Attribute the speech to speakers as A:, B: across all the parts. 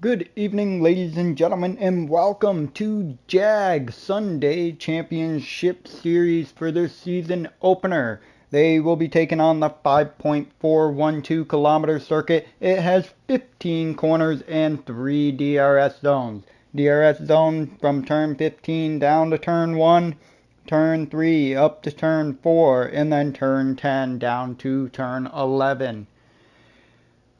A: Good evening, ladies and gentlemen, and welcome to JAG Sunday Championship Series for their season opener. They will be taking on the 5.412 kilometer circuit. It has 15 corners and 3 DRS zones. DRS zone from turn 15 down to turn 1, turn 3 up to turn 4, and then turn 10 down to turn 11.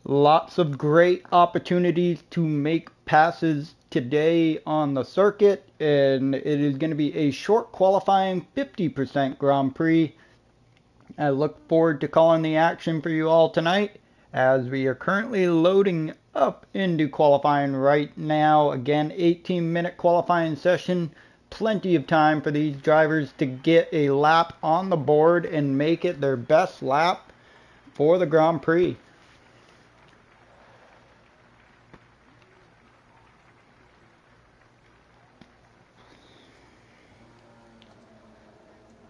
A: Lots of great opportunities to make passes today on the circuit, and it is going to be a short qualifying 50% Grand Prix. I look forward to calling the action for you all tonight as we are currently loading up into qualifying right now. Again, 18-minute qualifying session. Plenty of time for these drivers to get a lap on the board and make it their best lap for the Grand Prix.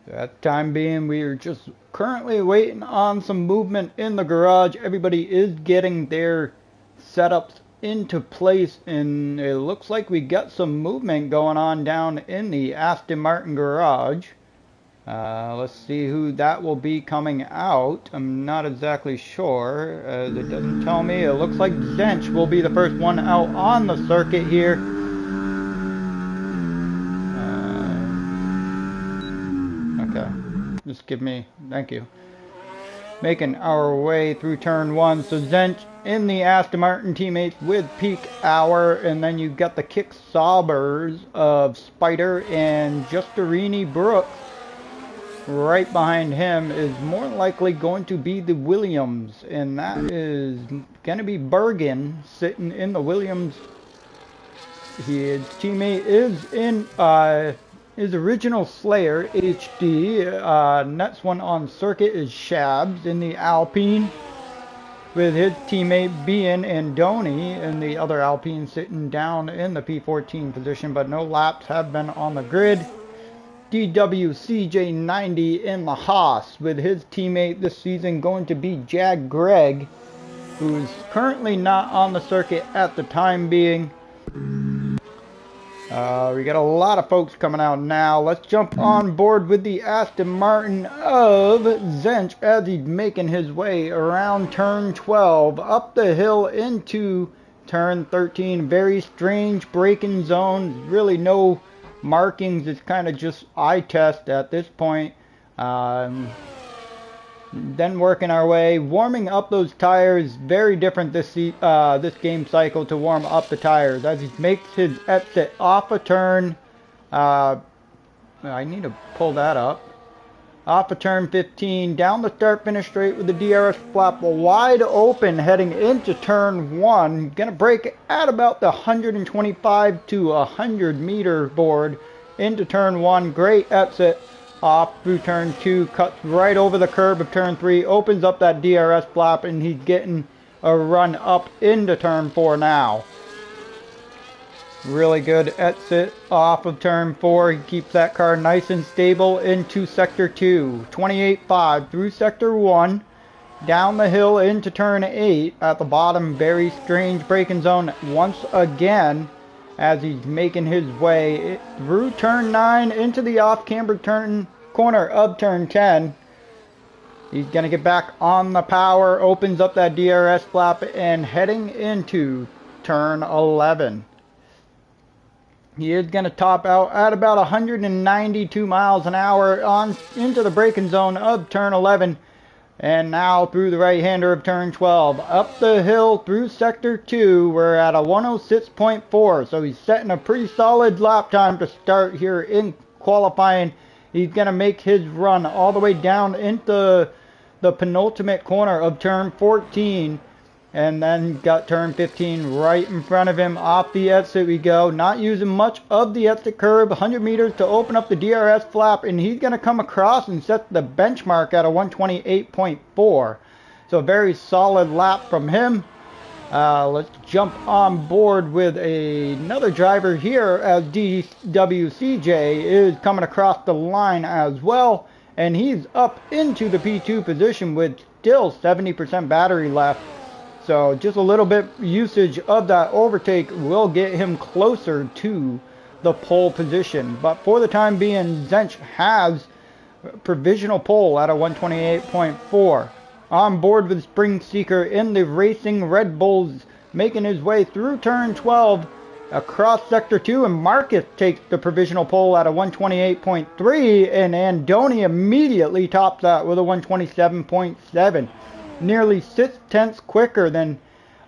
A: That time being, we are just currently waiting on some movement in the garage. Everybody is getting their setups into place, and it looks like we got some movement going on down in the Aston Martin garage. Let's see who that will be coming out. I'm not exactly sure. It doesn't tell me. It looks like Zench will be the first one out on the circuit here. Just give me, thank you. Making our way through turn 1. So Zench in the Aston Martin teammates with Peak Hour, and then you've got the Kick Saubers of Spider and Justerini Brooks. Right behind him is more likely going to be the Williams, and that is going to be Bergen sitting in the Williams. His teammate is in his original Slayer HD. Next one on circuit is Shabs in the Alpine, with his teammate being Andoni and the other Alpine sitting down in the P14 position, but no laps have been on the grid. DWCJ90 in the Haas, with his teammate this season going to be Jag Greg, who is currently not on the circuit at the time being. We got a lot of folks coming out now. Let's jump on board with the Aston Martin of Zench as he's making his way around turn 12, up the hill into turn 13. Very strange braking zone. Really no markings. It's kind of just eye test at this point. Then working our way, warming up those tires. Very different this game cycle to warm up the tires as he makes his exit off a turn. I need to pull that up. Off of turn 15, down the start finish straight with the DRS flap wide open heading into turn 1. Gonna brake at about the 125 to 100 meter board into turn 1. Great exit off through turn 2, cuts right over the curb of turn 3, opens up that DRS flap, and he's getting a run up into turn 4 now. Really good exit off of turn 4. He keeps that car nice and stable into sector 2. 28.5 through sector 1, down the hill into turn 8. At the bottom, very strange braking zone once again as he's making his way through turn 9 into the off-camber corner of turn 10. He's going to get back on the power, opens up that DRS flap, and heading into turn 11. He is going to top out at about 192 miles an hour on into the braking zone of turn 11. And now through the right-hander of turn 12. Up the hill through sector 2. We're at a 106.4. So he's setting a pretty solid lap time to start here in qualifying. He's going to make his run all the way down into the penultimate corner of turn 14. And then got turn 15 right in front of him. Off the exit we go. Not using much of the exit curb. 100 meters to open up the DRS flap. And he's going to come across and set the benchmark at a 128.4. So a very solid lap from him. Let's jump on board with another driver here as DWCJ is coming across the line as well. And he's up into the P2 position with still 70% battery left. So just a little bit usage of that overtake will get him closer to the pole position. But for the time being, Zench has provisional pole at a 128.4. On board with Spring Seeker in the Racing Red Bulls, making his way through turn 12 across sector 2, and Marcus takes the provisional pole at a 128.3, and Andoni immediately tops that with a 127.7. Nearly 6/10 quicker than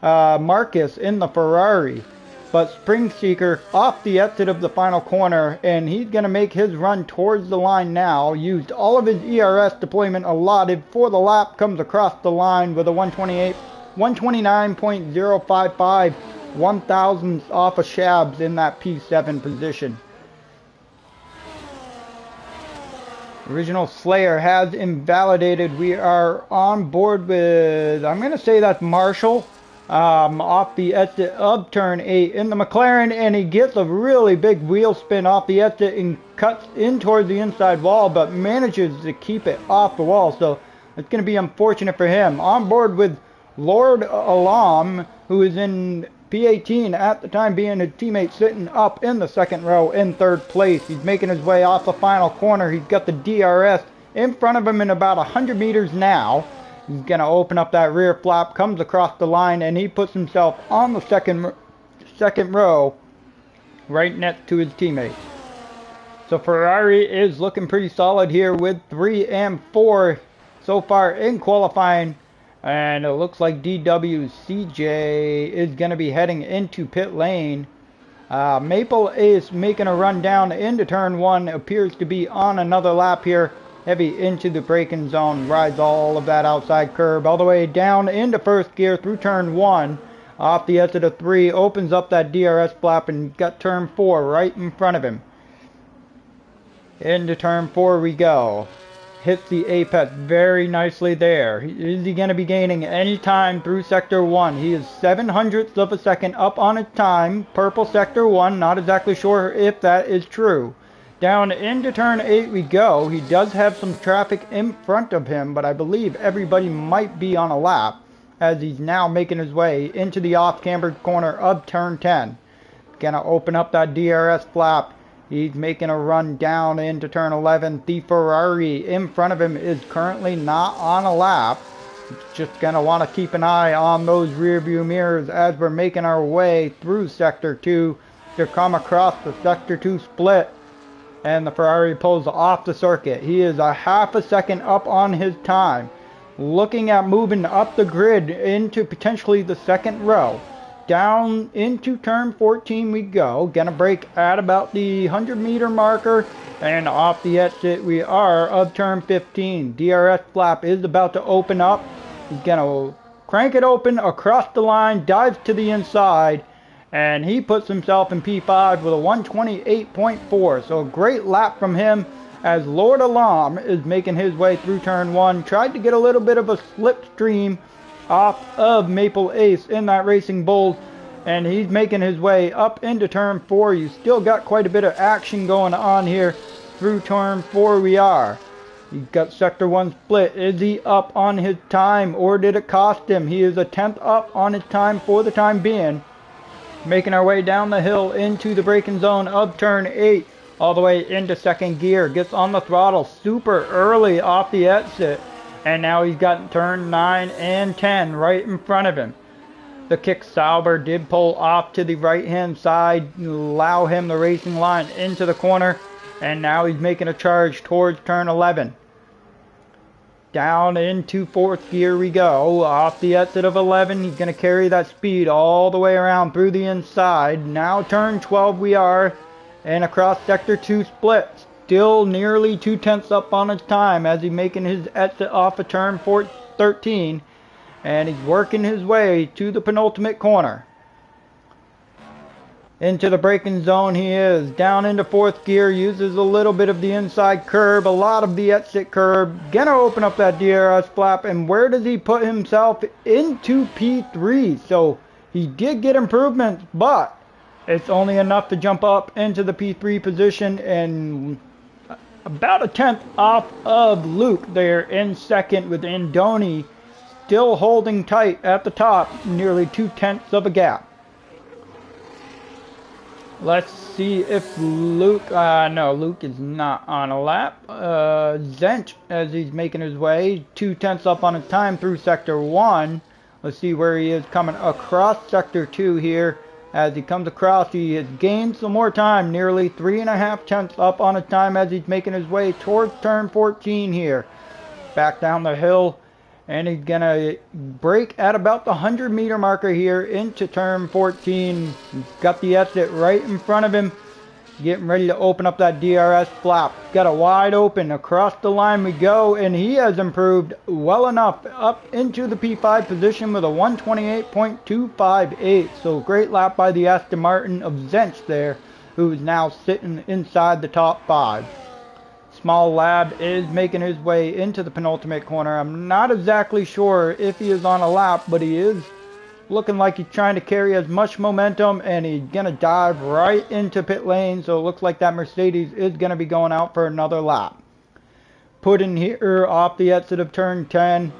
A: Marcus in the Ferrari. But Spring Seeker off the exit of the final corner, and he's going to make his run towards the line now. Used all of his ERS deployment allotted for the lap, comes across the line with a 129.055, 1/1000th off of Shabs in that P7 position. Original Slayer has invalidated. We are on board with, I'm going to say that's Marshall. Off the exit of turn 8 in the McLaren, and he gets a really big wheel spin off the exit and cuts in towards the inside wall, but manages to keep it off the wall, so it's going to be unfortunate for him. On board with Lord Alam, who is in P18 at the time, being his teammate sitting up in the second row in third place. He's making his way off the final corner. He's got the DRS in front of him in about 100 meters now. He's going to open up that rear flap, comes across the line, and he puts himself on the second row right next to his teammates. So Ferrari is looking pretty solid here with 3 and 4 so far in qualifying. And it looks like DWCJ is going to be heading into pit lane. Maple Ace making a run down into turn 1, appears to be on another lap here. Heavy into the braking zone, rides all of that outside curb all the way down into first gear through turn 1. Off the exit of 3, opens up that DRS flap and got turn 4 right in front of him. Into turn 4 we go. Hits the apex very nicely there. Is he going to be gaining any time through sector 1? He is 7/100ths of a second up on his time. Purple sector 1, not exactly sure if that is true. Down into turn 8 we go. He does have some traffic in front of him, but I believe everybody might be on a lap as he's now making his way into the off-cambered corner of turn 10. Gonna open up that DRS flap. He's making a run down into turn 11. The Ferrari in front of him is currently not on a lap. Just gonna want to keep an eye on those rear view mirrors as we're making our way through sector 2 to come across the sector 2 split. And the Ferrari pulls off the circuit. He is a half a second up on his time. Looking at moving up the grid into potentially the second row. Down into turn 14 we go. Gonna brake at about the 100-meter marker. And off the exit we are of turn 15. DRS flap is about to open up. He's gonna crank it open across the line. Dives to the inside. And he puts himself in P5 with a 128.4. So a great lap from him as Lord Alam is making his way through turn 1. Tried to get a little bit of a slipstream off of Maple Ace in that Racing Bulls. And he's making his way up into turn 4. You still got quite a bit of action going on here through turn 4 we are. He's got sector 1 split. Is he up on his time or did it cost him? He is a 10th up on his time for the time being. Making our way down the hill into the braking zone of turn 8, all the way into second gear. Gets on the throttle super early off the exit, and now he's got turn 9 and 10 right in front of him. The kick Sauber did pull off to the right hand side, allow him the racing line into the corner, and now he's making a charge towards turn 11. Down into fourth gear we go. Off the exit of 11, he's going to carry that speed all the way around through the inside. Now turn 12 we are, and across sector 2 split. Still nearly 2/10 up on his time as he's making his exit off of turn 13. And he's working his way to the penultimate corner. Into the braking zone he is. Down into fourth gear. Uses a little bit of the inside curb. A lot of the exit curb. Gonna open up that DRS flap. And where does he put himself? Into P3. So he did get improvements. But it's only enough to jump up into the P3 position. And about a 10th off of Luke there in second, with Andoni still holding tight at the top, nearly 2/10 of a gap. Let's see if Luke, no, Luke is not on a lap. Zench, as he's making his way, 2/10 up on his time through Sector 1. Let's see where he is coming across Sector 2 here. As he comes across, he has gained some more time, nearly 3.5 up on his time as he's making his way towards turn 14 here. Back down the hill, and he's gonna break at about the 100-meter marker here into turn 14. He's got the exit right in front of him, getting ready to open up that DRS flap. Got it wide open. Across the line we go, and he has improved well enough up into the P5 position with a 128.258. So great lap by the Aston Martin of Zench there, who's now sitting inside the top 5. Small Lab is making his way into the penultimate corner. I'm not exactly sure if he is on a lap, but he is looking like he's trying to carry as much momentum, and he's going to dive right into pit lane. So it looks like that Mercedes is going to be going out for another lap. Put in here off the exit of turn 10.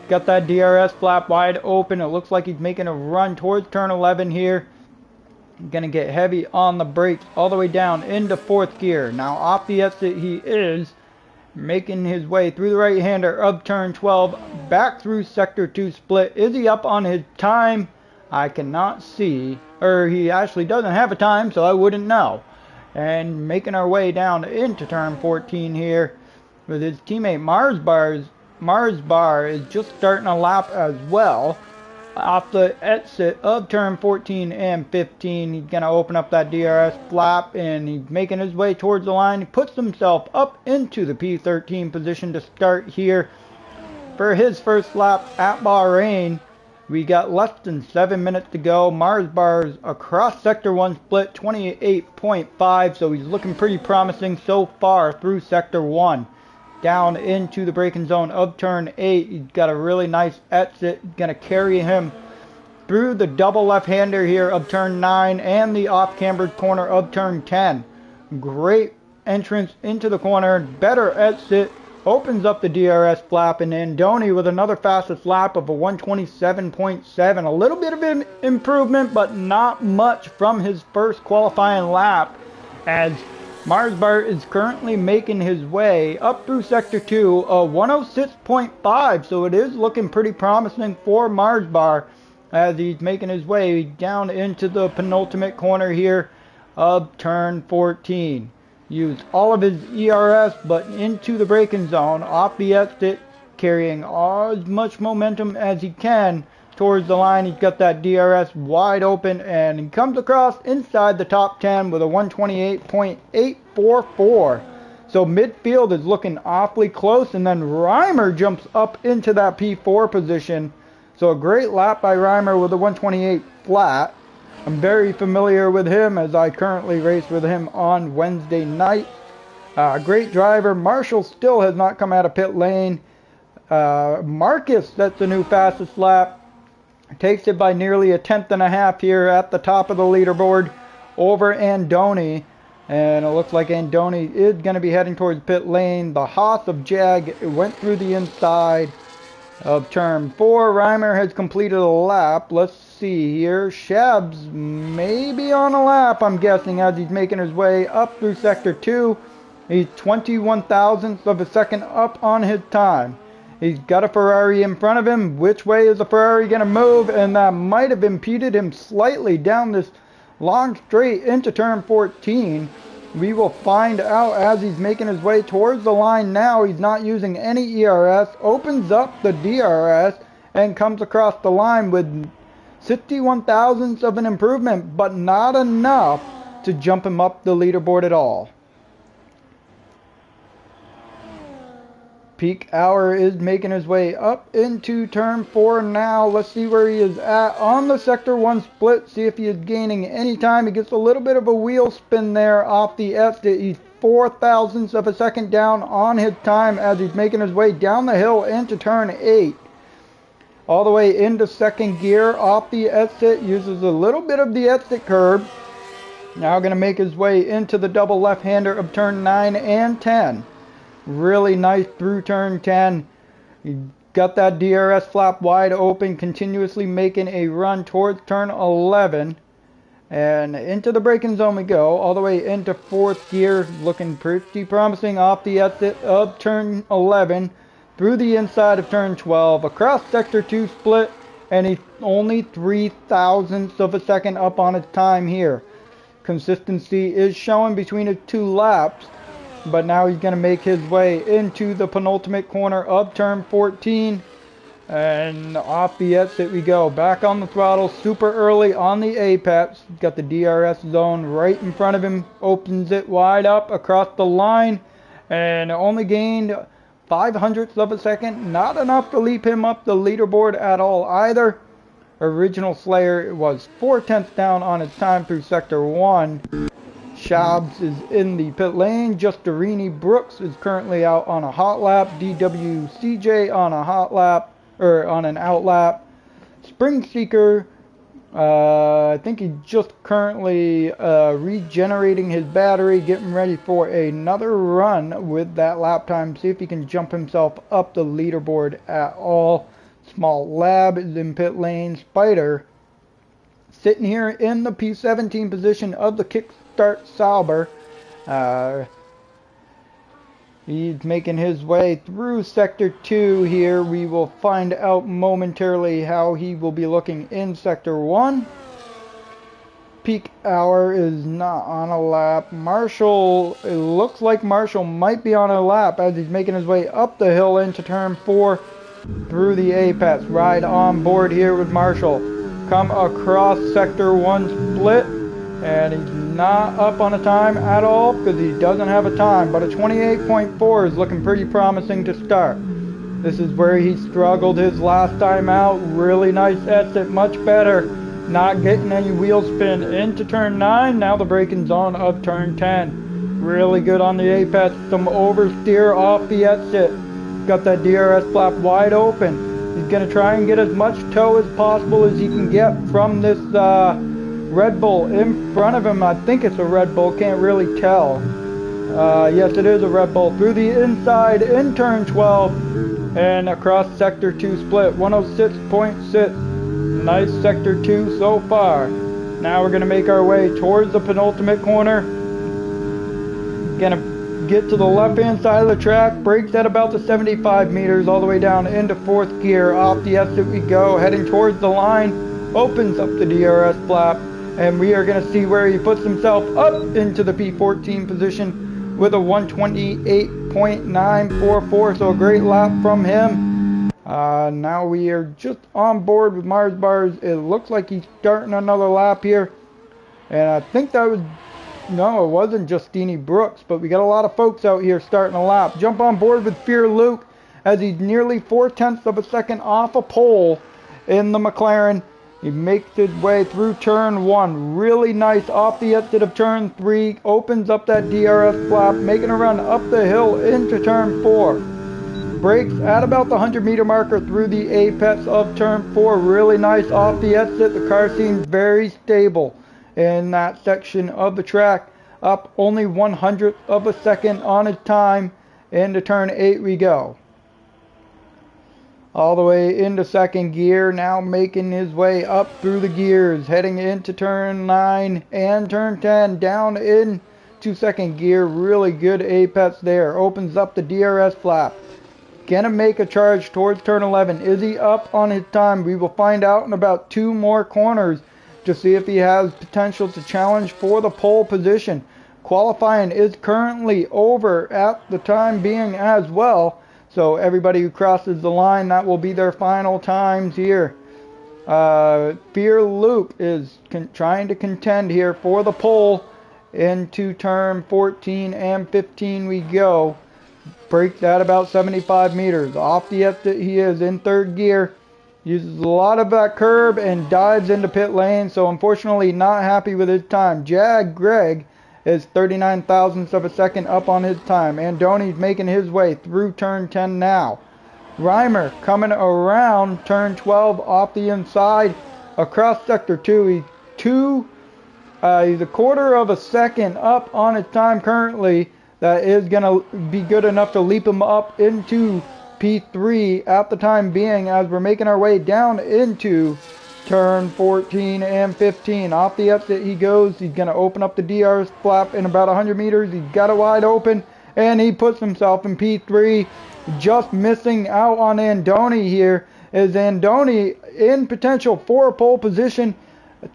A: Got that DRS flap wide open. It looks like he's making a run towards turn 11 here. Gonna get heavy on the brakes all the way down into 4th gear. Now off the exit he is making his way through the right-hander of turn 12, back through sector 2 split. Is he up on his time? I cannot see, or he actually doesn't have a time, so I wouldn't know. And making our way down into turn 14 here with his teammate Mars Bar is just starting a lap as well. Off the exit of turn 14 and 15, he's going to open up that DRS flap, and he's making his way towards the line. He puts himself up into the P13 position to start here for his first lap at Bahrain. We got less than 7 minutes to go. Mars Bar's across sector 1 split 28.5, so he's looking pretty promising so far through sector 1. Down into the braking zone of turn 8. He's got a really nice exit. Going to carry him through the double left-hander here of turn 9 and the off-cambered corner of turn 10. Great entrance into the corner. Better exit. Opens up the DRS flap, and Andoni with another fastest lap of a 127.7. A little bit of an improvement, but not much from his first qualifying lap, as Mars Bar is currently making his way up through Sector 2, a 106.5, so it is looking pretty promising for Mars Bar as he's making his way down into the penultimate corner here of turn 14. Use all of his ERS, but into the braking zone, off the exit, carrying as much momentum as he can towards the line. He's got that DRS wide open, and he comes across inside the top 10 with a 128.844. So midfield is looking awfully close, and then Reimer jumps up into that P4 position. So a great lap by Reimer with a 128 flat. I'm very familiar with him as I currently race with him on Wednesday night. Great driver. Marshall still has not come out of pit lane. Marcus, that's the new fastest lap. Takes it by nearly a 1/10.5 here at the top of the leaderboard over Andoni. And it looks like Andoni is going to be heading towards pit lane. The Haas of JAG went through the inside of turn 4. Reimer has completed a lap. Let's see here. Shabs may be on a lap, I'm guessing, as he's making his way up through sector 2. He's 21 thousandths of a second up on his time. He's got a Ferrari in front of him. Which way is the Ferrari going to move? And that might have impeded him slightly down this long straight into turn 14. We will find out as he's making his way towards the line now. He's not using any ERS. Opens up the DRS and comes across the line with 61 thousandths of an improvement, but not enough to jump him up the leaderboard at all. Peak Hour is making his way up into turn 4 now. Let's see where he is at on the sector 1 split. See if he is gaining any time. He gets a little bit of a wheel spin there off the exit. He's 4 thousandths of a second down on his time as he's making his way down the hill into turn 8. All the way into second gear off the exit. Uses a little bit of the exit curb. Now going to make his way into the double left-hander of turn 9 and 10. Really nice through turn 10. He got that DRS flap wide open, continuously making a run towards turn 11. And into the braking zone we go, all the way into 4th gear, looking pretty promising off the exit of turn 11, through the inside of turn 12, across sector 2 split, and he's only 0.003 of a second up on his time here. Consistency is showing between his 2 laps, but now he's going to make his way into the penultimate corner of turn 14. And off the exit we go, back on the throttle, super early on the apex. Got the DRS zone right in front of him, opens it wide up across the line, and only gained 0.05 of a second. Not enough to leap him up the leaderboard at all either. Original Slayer was 0.4 down on his time through sector 1. Shabs is in the pit lane. Justerini Brooks is currently out on a hot lap. DWCJ on a hot lap, or on an out lap. Spring Seeker, I think he's just currently regenerating his battery, getting ready for another run with that lap time. See if he can jump himself up the leaderboard at all. Small Lab is in pit lane. Spider sitting here in the P17 position of the Kickstart Sauber. He's making his way through Sector 2 here. We will find out momentarily how he will be looking in Sector 1. Peak Hour is not on a lap. Marshall, it looks like Marshall might be on a lap as he's making his way up the hill into Turn 4 through the apex. Ride on board here with Marshall. Come across Sector 1 split. And he's not up on a time at all because he doesn't have a time. But a 28.4 is looking pretty promising to start. This is where he struggled his last time out. Really nice exit, much better. Not getting any wheel spin into turn 9. Now the braking zone of turn 10. Really good on the apex. Some oversteer off the exit. Got that DRS flap wide open. He's going to try and get as much toe as possible as he can get from this Red Bull in front of him. I think it's a Red Bull, can't really tell. Yes, it is a Red Bull. Through the inside in turn 12 and across sector 2 split. 106.6. Nice sector 2 so far. Now we're going to make our way towards the penultimate corner. Going to get to the left hand side of the track. Brakes at about the 75 meters all the way down into 4th gear. Off the exit we go, heading towards the line. Opens up the DRS flap. And we are going to see where he puts himself up into the P14 position with a 128.944. So a great lap from him. Now we are just on board with Mars Bars. It looks like he's starting another lap here. And I think that was... No, it wasn't Justini Brooks. But we got a lot of folks out here starting a lap. Jump on board with Fear Luke as he's nearly 0.4 of a second off a pole in the McLaren. He makes his way through turn 1. Really nice off the exit of turn 3. Opens up that DRS flap, making a run up the hill into turn 4. Brakes at about the 100-meter marker through the apex of turn 4. Really nice off the exit. The car seems very stable in that section of the track. Up only 1/100th of a second on his time. Into turn 8 we go. All the way into 2nd gear, now making his way up through the gears, heading into turn 9 and turn 10, down into 2nd gear. Really good apex there. Opens up the DRS flap. Gonna make a charge towards turn 11. Is he up on his time? We will find out in about 2 more corners to see if he has potential to challenge for the pole position. Qualifying is currently over at the time being as well. So everybody who crosses the line, that will be their final times here. Fear Luke is trying to contend here for the pole. Into turn 14 and 15 we go. Brakes at about 75 meters. Off the exit he is in 3rd gear. Uses a lot of that curb and dives into pit lane. So unfortunately not happy with his time. Jag Greg is 39,000ths of a second up on his time. Andoni's making his way through turn 10 now. Reimer coming around turn 12 off the inside across sector 2. He's 1/4 of a second up on his time currently. That is going to be good enough to leap him up into P3 at the time being, as we're making our way down into turn 14 and 15. Off the exit he goes. He's going to open up the DR flap in about 100 meters. He's got it wide open, and he puts himself in P3. Just missing out on Andoni here, as Andoni in potential for pole position.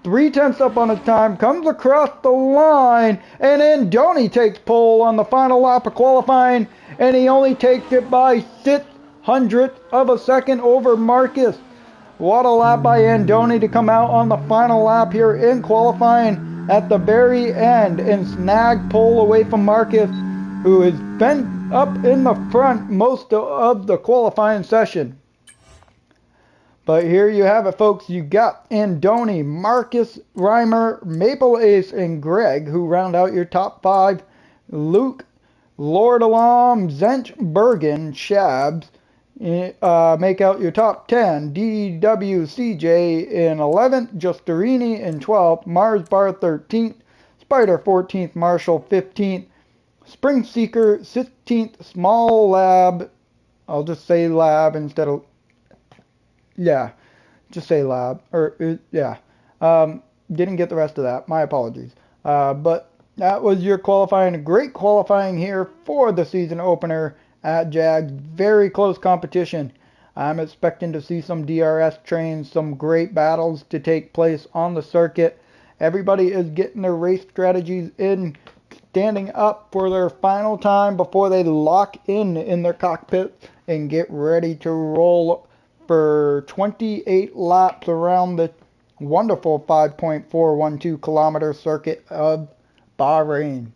A: 3/10 up on his time, comes across the line, and Andoni takes pole on the final lap of qualifying, and he only takes it by 0.06 of a second over Marcus. What a lap by Andoni to come out on the final lap here in qualifying at the very end and snag pole away from Marcus, who has been up in the front most of the qualifying session. But here you have it, folks. You got Andoni, Marcus, Reimer, Maple Ace, and Greg, who round out your top 5. Luke, Lord Alam, Zench, Bergen, Shabs make out your top 10. DWCJ in 11th, Justerini in 12th, Mars Bar 13th, Spider 14th, Marshall 15th, Spring Seeker 16th, Small Lab, I'll just say Lab instead of, yeah, just say Lab, or, yeah, didn't get the rest of that, my apologies. But that was your qualifying, great qualifying here for the season opener at JAG. Very close competition. I'm expecting to see some DRS trains, some great battles to take place on the circuit. Everybody is getting their race strategies in, standing up for their final time before they lock in their cockpit and get ready to roll for 28 laps around the wonderful 5.412 kilometer circuit of Bahrain.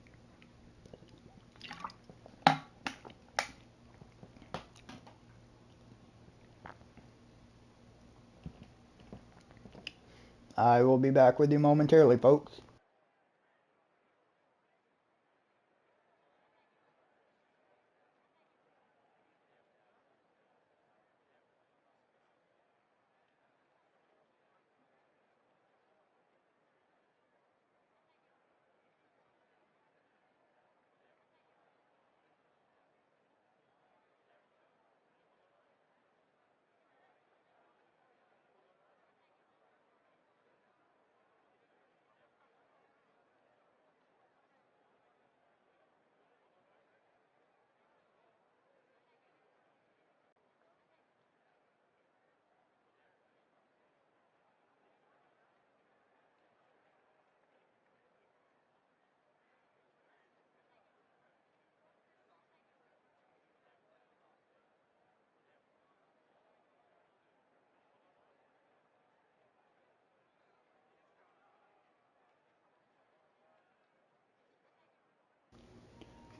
A: I will be back with you momentarily, folks.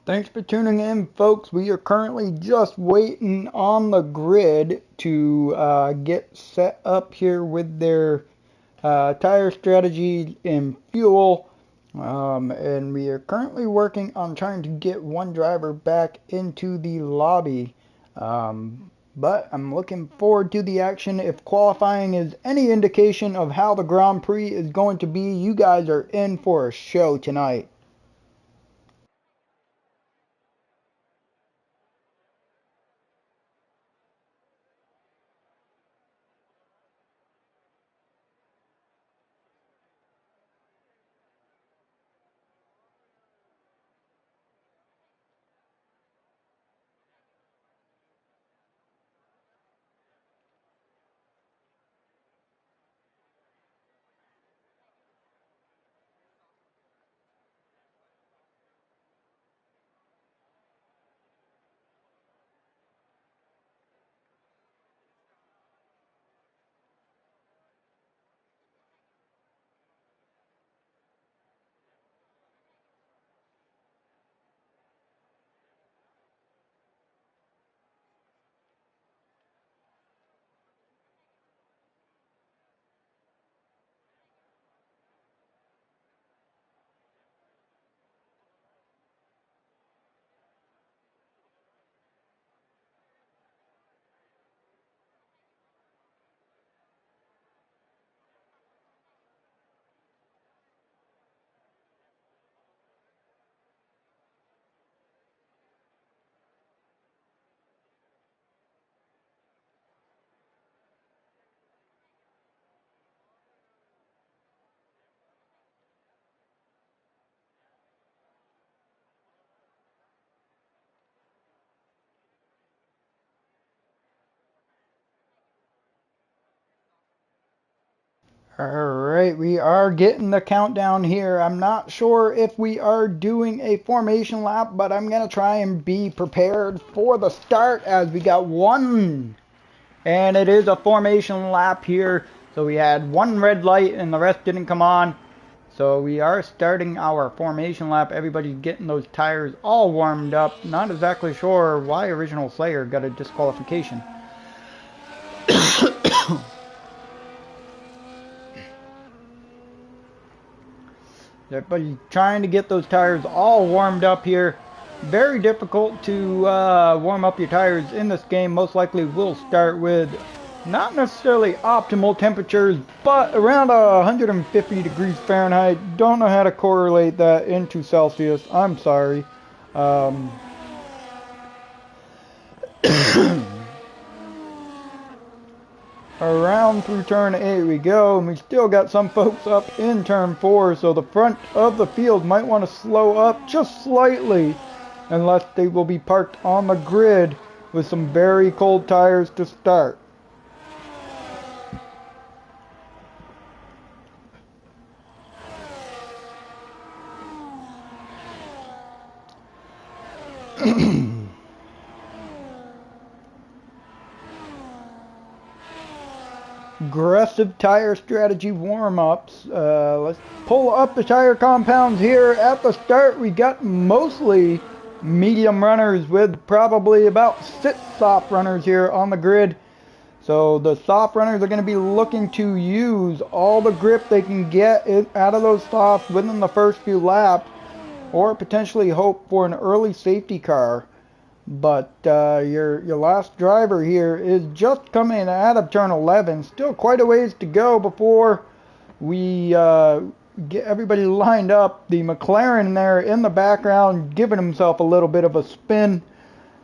A: Thanks for tuning in, folks. We are currently just waiting on the grid to get set up here with their tire strategy and fuel. And we are currently working on trying to get one driver back into the lobby. But I'm looking forward to the action. If qualifying is any indication of how the Grand Prix is going to be, you guys are in for a show tonight. Alright, we are getting the countdown here. I'm not sure if we are doing a formation lap, but I'm going to try and be prepared for the start as we got one. And it is a formation lap here. So we had one red light and the rest didn't come on. So we are starting our formation lap. Everybody's getting those tires all warmed up. Not exactly sure why Original Slayer got a disqualification. Everybody's trying to get those tires all warmed up here. Very difficult to warm up your tires in this game. Most likely we'll start with not necessarily optimal temperatures, but around 150 degrees Fahrenheit. Don't know how to correlate that into Celsius. I'm sorry. Around through turn 8 we go, and we still got some folks up in turn 4, so the front of the field might want to slow up just slightly, unless they will be parked on the grid with some very cold tires to start. Aggressive tire strategy warm-ups. Let's pull up the tire compounds here. At the start we got mostly medium runners with probably about 6 soft runners here on the grid. So the soft runners are going to be looking to use all the grip they can get out of those softs within the first few laps, or potentially hope for an early safety car. But your last driver here is just coming out of turn 11. Still quite a ways to go before we get everybody lined up. The McLaren there in the background giving himself a little bit of a spin.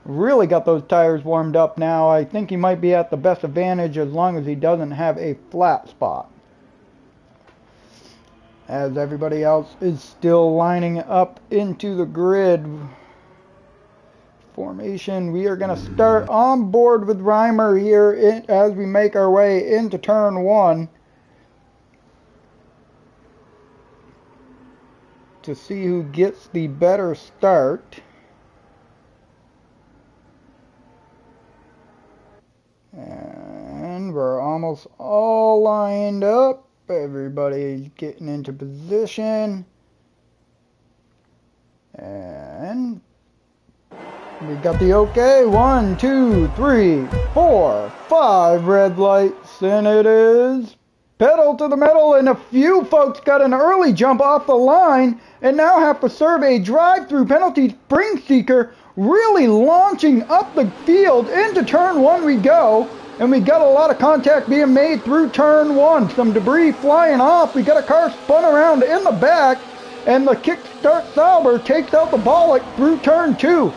A: Really got those tires warmed up now. I think he might be at the best advantage as long as he doesn't have a flat spot. As everybody else is still lining up into the grid. Formation, we are going to start on board with Reimer here as we make our way into turn 1 to see who gets the better start. And we're almost all lined up. Everybody's getting into position. And we got the okay. 1, 2, 3, 4, 5 red lights, and it is pedal to the metal, and a few folks got an early jump off the line and now have to serve a drive-through penalty. Spring Seeker really launching up the field. Into turn 1 we go, and we got a lot of contact being made through turn 1. Some debris flying off. We got a car spun around in the back, and the kickstart Sauber takes out the Bollock through turn 2.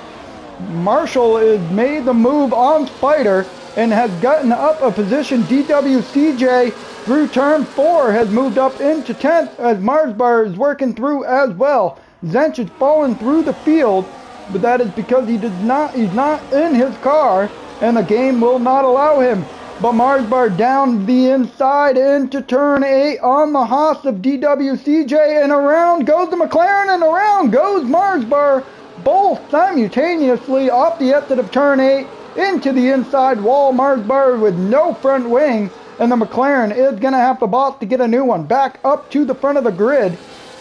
A: Marshall has made the move on Spider and has gotten up a position. DWCJ through turn 4 has moved up into 10th as Marsbar is working through as well. Zench has fallen through the field, but that is because he's not in his car and the game will not allow him. But Marsbar down the inside into turn 8 on the Haas of DWCJ, and around goes the McLaren and around goes Marsbar, both simultaneously off the exit of turn 8 into the inside wall. Marsbar with no front wing, and the McLaren is going to have to box to get a new one. Back up to the front of the grid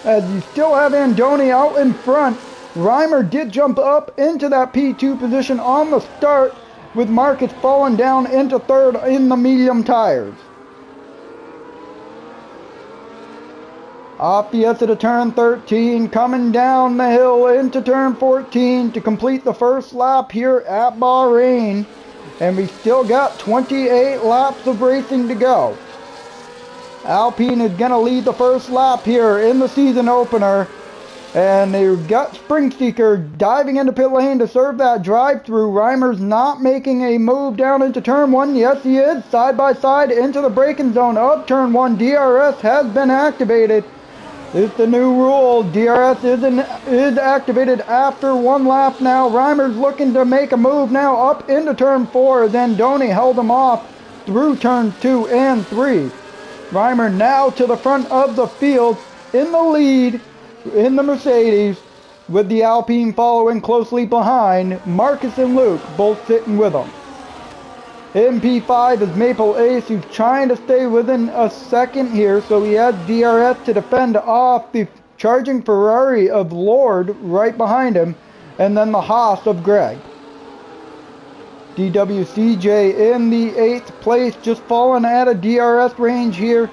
A: as you still have Andoni out in front. Reimer did jump up into that P2 position on the start, with Marcus falling down into 3rd in the medium tires. Off the exit of turn 13, coming down the hill into turn 14 to complete the first lap here at Bahrain. And we still got 28 laps of racing to go. Alpine is going to lead the first lap here in the season opener. And they've got Spring Seeker diving into pit lane to serve that drive-through. Reimer's not making a move down into turn 1. Yes, he is. Side by side into the braking zone of turn 1. DRS has been activated. It's the new rule. DRS is activated after 1 lap now. Reimer's looking to make a move now up into turn 4. Then Doney held him off through turn 2 and 3. Reimer now to the front of the field, in the lead in the Mercedes, with the Alpine following closely behind. Marcus and Luke both sitting with them. MP5 is Maple Ace, who's trying to stay within a second here, so he has DRS to defend off the charging Ferrari of Lord right behind him, and then the Haas of Greg. DWCJ in the 8th place, just falling at a DRS range here.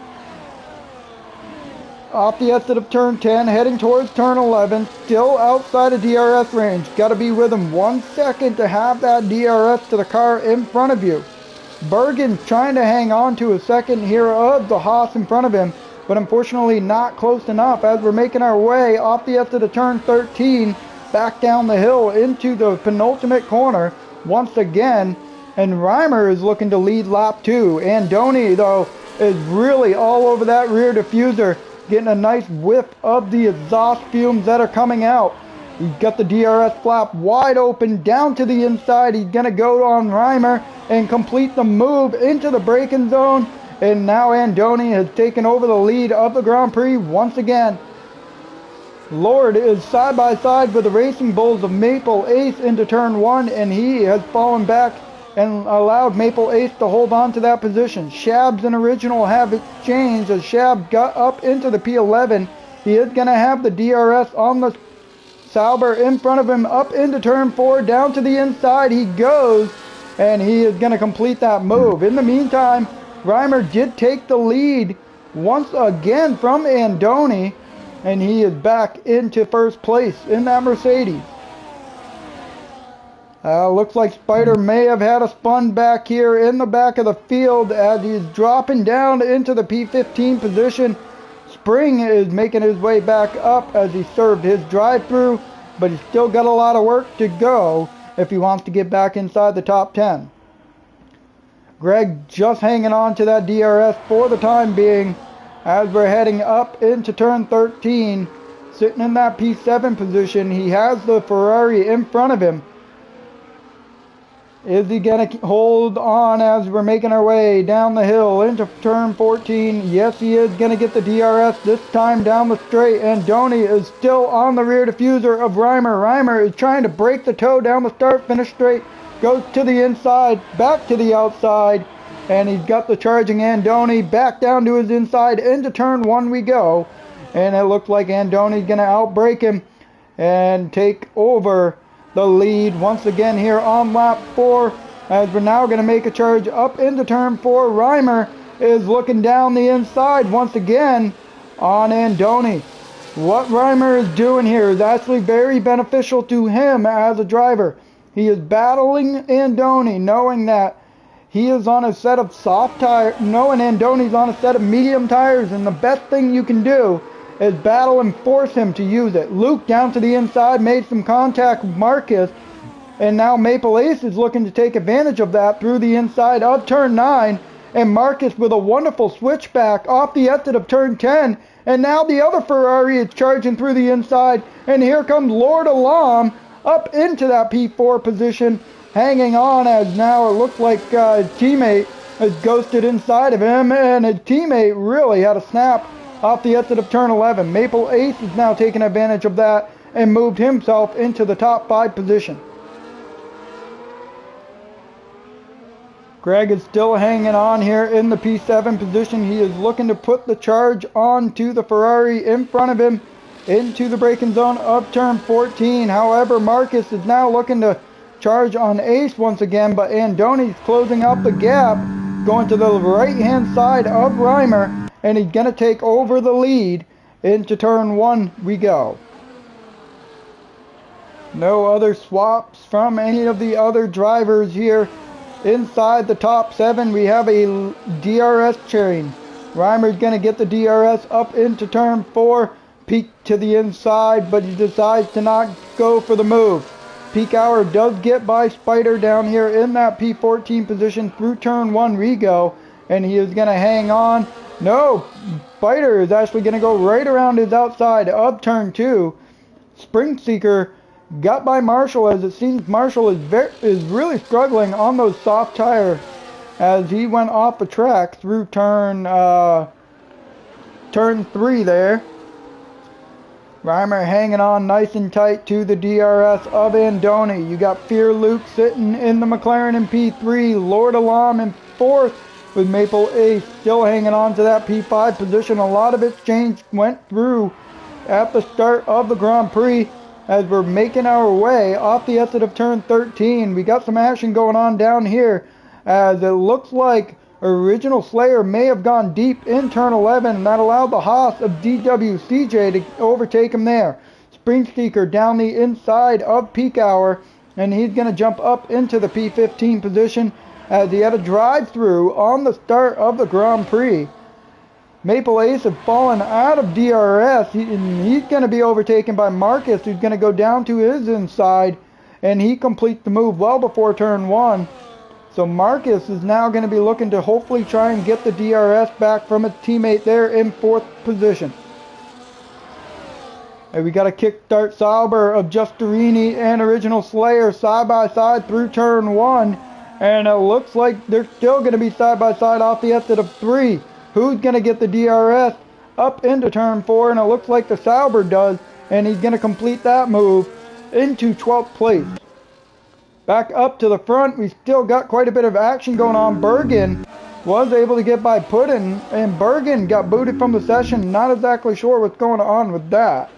A: Off the exit of turn 10, heading towards turn 11, still outside of DRS range. Got to be with him 1 second to have that DRS to the car in front of you. Bergen trying to hang on to a second here of the Haas in front of him, but unfortunately not close enough as we're making our way off the exit of turn 13, back down the hill into the penultimate corner once again, and Reimer is looking to lead lap 2. Andoni, though, is really all over that rear diffuser, getting a nice whiff of the exhaust fumes that are coming out. He's got the DRS flap wide open down to the inside. He's going to go on Reimer and complete the move into the braking zone. And now Andoni has taken over the lead of the Grand Prix once again. Lord is side by side with the Racing Bulls of Maple Ace into turn 1, and he has fallen back and allowed Maple Ace to hold on to that position. Shabs and Original have exchanged as Shab got up into the P11. He is going to have the DRS on the Sauber in front of him up into turn 4. Down to the inside he goes, and he is going to complete that move. In the meantime, Reimer did take the lead once again from Andoni, and he is back into first place in that Mercedes. Looks like Spider may have had a spun back here in the back of the field as he's dropping down into the P15 position. Spring is making his way back up as he served his drive-through, but he's still got a lot of work to go if he wants to get back inside the top 10. Greg just hanging on to that DRS for the time being as we're heading up into turn 13, sitting in that P7 position. He has the Ferrari in front of him. Is he going to hold on as we're making our way down the hill into turn 14? Yes, he is going to get the DRS this time down the straight. And Andoni is still on the rear diffuser of Reimer. Reimer is trying to break the toe down the start, finish straight. Goes to the inside, back to the outside. And he's got the charging Andoni back down to his inside. Into turn 1 we go. And it looks like Andoni's going to outbrake him and take over the lead once again here on lap 4, as we're now going to make a charge up into turn 4. Reimer is looking down the inside once again on Andoni. What Reimer is doing here is actually very beneficial to him as a driver. He is battling Andoni, knowing that he is on a set of soft tires, knowing Andoni's on a set of medium tires, and the best thing you can do is battle and force him to use it. Luke down to the inside made some contact with Marcus, and now Maple Ace is looking to take advantage of that through the inside of turn 9, and Marcus with a wonderful switchback off the exit of turn 10, and now the other Ferrari is charging through the inside, and here comes Lord Alam up into that P4 position, hanging on as now it looks like his teammate has ghosted inside of him, and his teammate really had a snap off the exit of turn 11. Maple Ace is now taking advantage of that and moved himself into the top 5 position. Greg is still hanging on here in the P7 position. He is looking to put the charge on to the Ferrari in front of him into the braking zone of turn 14. However, Marcus is now looking to charge on Ace once again, but Andoni's closing out the gap, going to the right-hand side of Reimer, and he's going to take over the lead into turn 1 we go. No other swaps from any of the other drivers here. Inside the top 7 we have a DRS chain. Reimer's going to get the DRS up into turn 4, peek to the inside, but he decides to not go for the move. Peak Hour does get by Spider down here in that P14 position through turn 1 we go, and he is going to hang on. No, Spider is actually going to go right around his outside of turn 2. Spring Seeker got by Marshall, as it seems Marshall is really struggling on those soft tires as he went off the track through turn turn 3 there. Reimer hanging on nice and tight to the DRS of Andoni. You got Fear Luke sitting in the McLaren in P3. Lord Alam in 4th with Maple Ace still hanging on to that P5 position. A lot of exchange went through at the start of the Grand Prix as we're making our way off the exit of turn 13. We got some action going on down here as it looks like Original Slayer may have gone deep in turn 11, and that allowed the Haas of DWCJ to overtake him there. Springseeker down the inside of Peak Hour, and he's going to jump up into the P15 position as he had a drive-through on the start of the Grand Prix. Maple Ace had fallen out of DRS, and he's going to be overtaken by Marcus, who's going to go down to his inside, and he completes the move well before turn 1. So Marcus is now going to be looking to hopefully try and get the DRS back from his teammate there in 4th position. And we got a kickstart Sauber of Justerini and Original Slayer side by side through turn 1. And it looks like they're still going to be side by side off the exit of 3. Who's going to get the DRS up into turn 4? And it looks like the Sauber does. And he's going to complete that move into 12th place. Back up to the front, we still got quite a bit of action going on. Bergen was able to get by Puddin, and Bergen got booted from the session. Not exactly sure what's going on with that.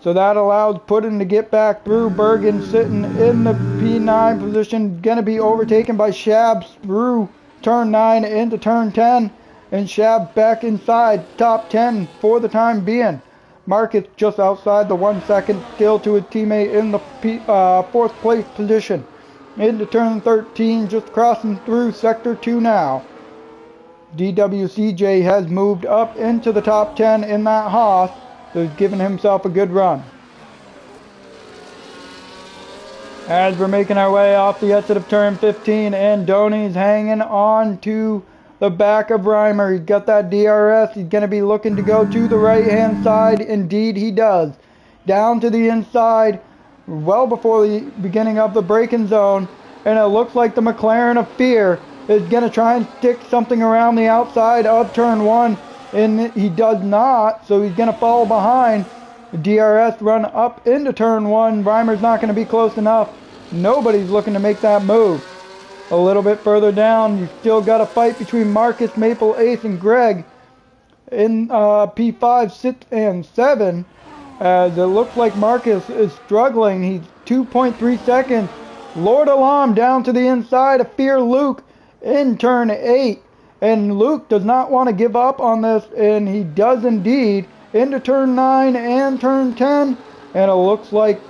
A: So that allows Puddin to get back through. Bergen sitting in the P9 position, going to be overtaken by Shabs through turn 9 into turn 10. And Shabs back inside top 10 for the time being. Marcus just outside the 1 second, still to his teammate in the 4th place position. Into turn 13, just crossing through sector 2 now. DWCJ has moved up into the top 10 in that Haas, so he's giving himself a good run. As we're making our way off the exit of turn 15, Andoni's hanging on to the back of Reimer. He's got that DRS. He's going to be looking to go to the right-hand side. Indeed, he does. Down to the inside, well before the beginning of the braking zone. And it looks like the McLaren of Fear is going to try and stick something around the outside of turn 1. And he does not, so he's going to fall behind. The DRS run up into turn 1. Reimer's not going to be close enough. Nobody's looking to make that move. A little bit further down, you still got a fight between Marcus, Maple Ace, and Greg in P5, 6, and 7. As it looks like Marcus is struggling. He's 2.3 seconds. Lord Alarm down to the inside of Fear Luke in turn 8. And Luke does not want to give up on this, and he does indeed into turn 9 and turn 10. And it looks like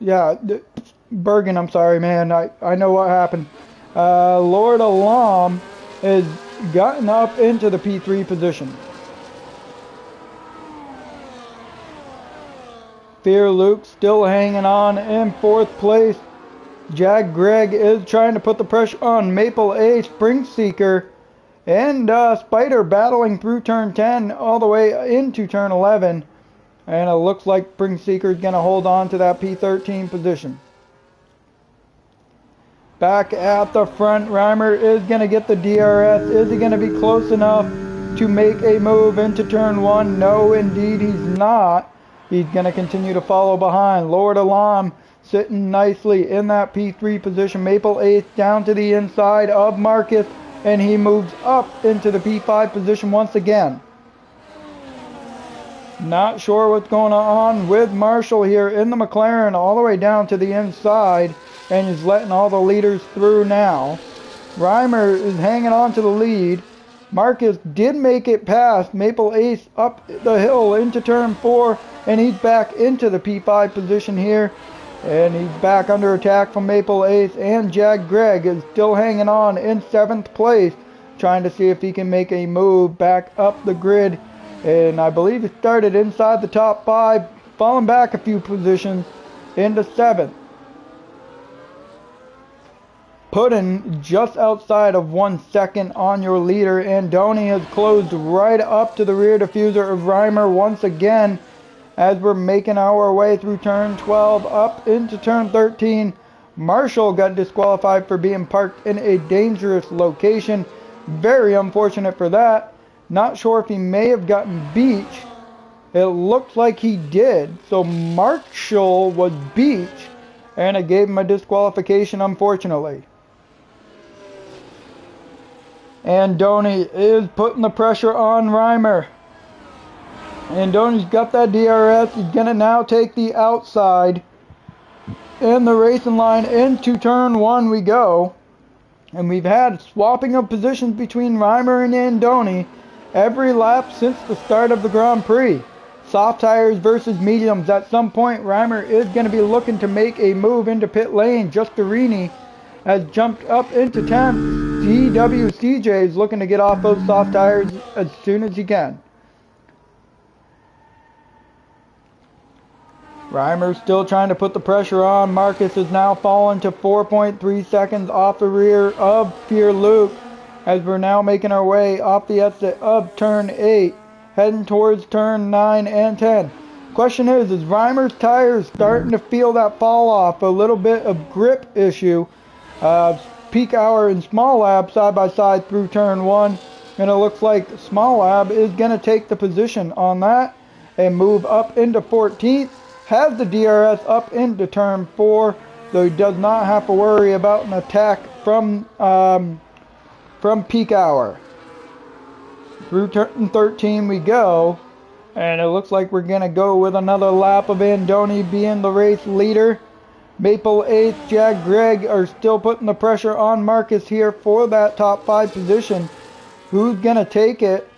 A: yeah, Bergen, I'm sorry, man. I know what happened. Lord Alam has gotten up into the P3 position. Fear Luke still hanging on in 4th place. Jag Greg is trying to put the pressure on Maple Ace, Springseeker, and Spider battling through turn 10 all the way into turn 11. And it looks like Springseeker is going to hold on to that P13 position. Back at the front, Reimer is going to get the DRS. Is he going to be close enough to make a move into turn 1? No, indeed he's not. He's going to continue to follow behind. Lord Alam sitting nicely in that P3 position. Maple Ace down to the inside of Marcus, and he moves up into the P5 position once again. Not sure what's going on with Marshall here in the McLaren all the way down to the inside, and he's letting all the leaders through now. Reimer is hanging on to the lead. Marcus did make it past Maple Ace up the hill into turn 4, and he's back into the P5 position here. And he's back under attack from Maple Ace, and Jag Greg is still hanging on in 7th place, trying to see if he can make a move back up the grid. And I believe it started inside the top 5, falling back a few positions into 7th. Puddin just outside of 1 second on your leader. Andoni has closed right up to the rear diffuser of Reimer once again as we're making our way through turn 12 up into turn 13. Marshall got disqualified for being parked in a dangerous location. Very unfortunate for that. Not sure if he may have gotten beached. It looks like he did. So Marshall was beached, and it gave him a disqualification, unfortunately. Andoni is putting the pressure on Reimer. Andoni's got that DRS. He's going to now take the outside. In the racing line into turn 1 we go. And we've had swapping of positions between Reimer and Andoni every lap since the start of the Grand Prix. Soft tires versus mediums. At some point, Reimer is going to be looking to make a move into pit lane. Justerini has jumped up into 10th. DWCJ is looking to get off those soft tires as soon as he can. Reimer's still trying to put the pressure on. Marcus is now fallen to 4.3 seconds off the rear of Pierre-Luc as we're now making our way off the exit of turn 8, heading towards turn 9 and 10. Question is Reimer's tires starting to feel that fall off? A little bit of grip issue. Peak Hour and Small Lab side by side through turn 1, and it looks like Small Lab is going to take the position on that and move up into 14th. Has the DRS up into turn 4, so he does not have to worry about an attack from Peak Hour. Through turn 13 we go, and it looks like we're going to go with another lap of Andoni being the race leader. Maple 8th, Jag Greg are still putting the pressure on Marcus here for that top 5 position. Who's going to take it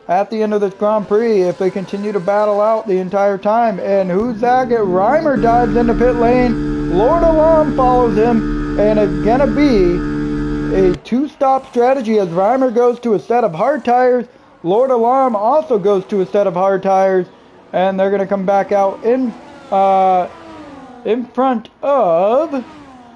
A: at the end of this Grand Prix if they continue to battle out the entire time? And who's that? Reimer dives into pit lane. Lord Alarm follows him, and it's going to be a 2-stop strategy as Reimer goes to a set of hard tires. Lord Alarm also goes to a set of hard tires, and they're going to come back out in front of,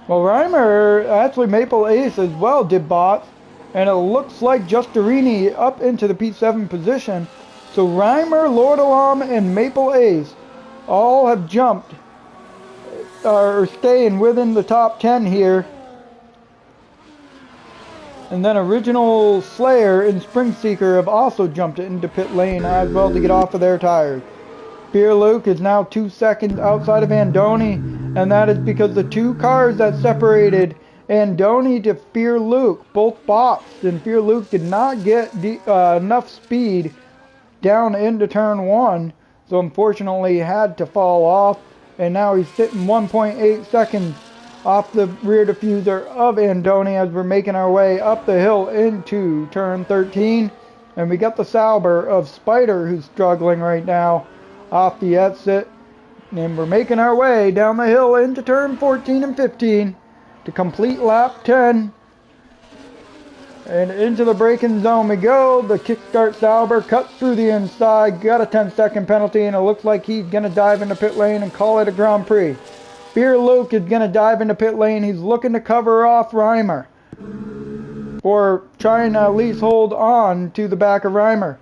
A: well, Reimer, actually Maple Ace as well did bots, and it looks like Justerini up into the P7 position. So Reimer, Lord Alarm, and Maple Ace all have jumped, are staying within the top 10 here. And then Original Slayer and Spring Seeker have also jumped into pit lane as well to get off of their tires. Pierre-Luc is now 2 seconds outside of Andoni, and that is because the 2 cars that separated Andoni to Pierre-Luc, both bots, and Pierre-Luc did not get enough speed down into turn 1, so unfortunately he had to fall off, and now he's sitting 1.8 seconds off the rear diffuser of Andoni as we're making our way up the hill into turn 13. And we got the Sauber of Spider who's struggling right now off the exit. And we're making our way down the hill into turn 14 and 15 to complete lap 10. And into the braking zone we go. The kickstart Sauber cuts through the inside, got a 10-second penalty, and it looks like he's going to dive into pit lane and call it a Grand Prix. Pierre-Luc is going to dive into pit lane. He's looking to cover off Reimer, or trying to at least hold on to the back of Reimer.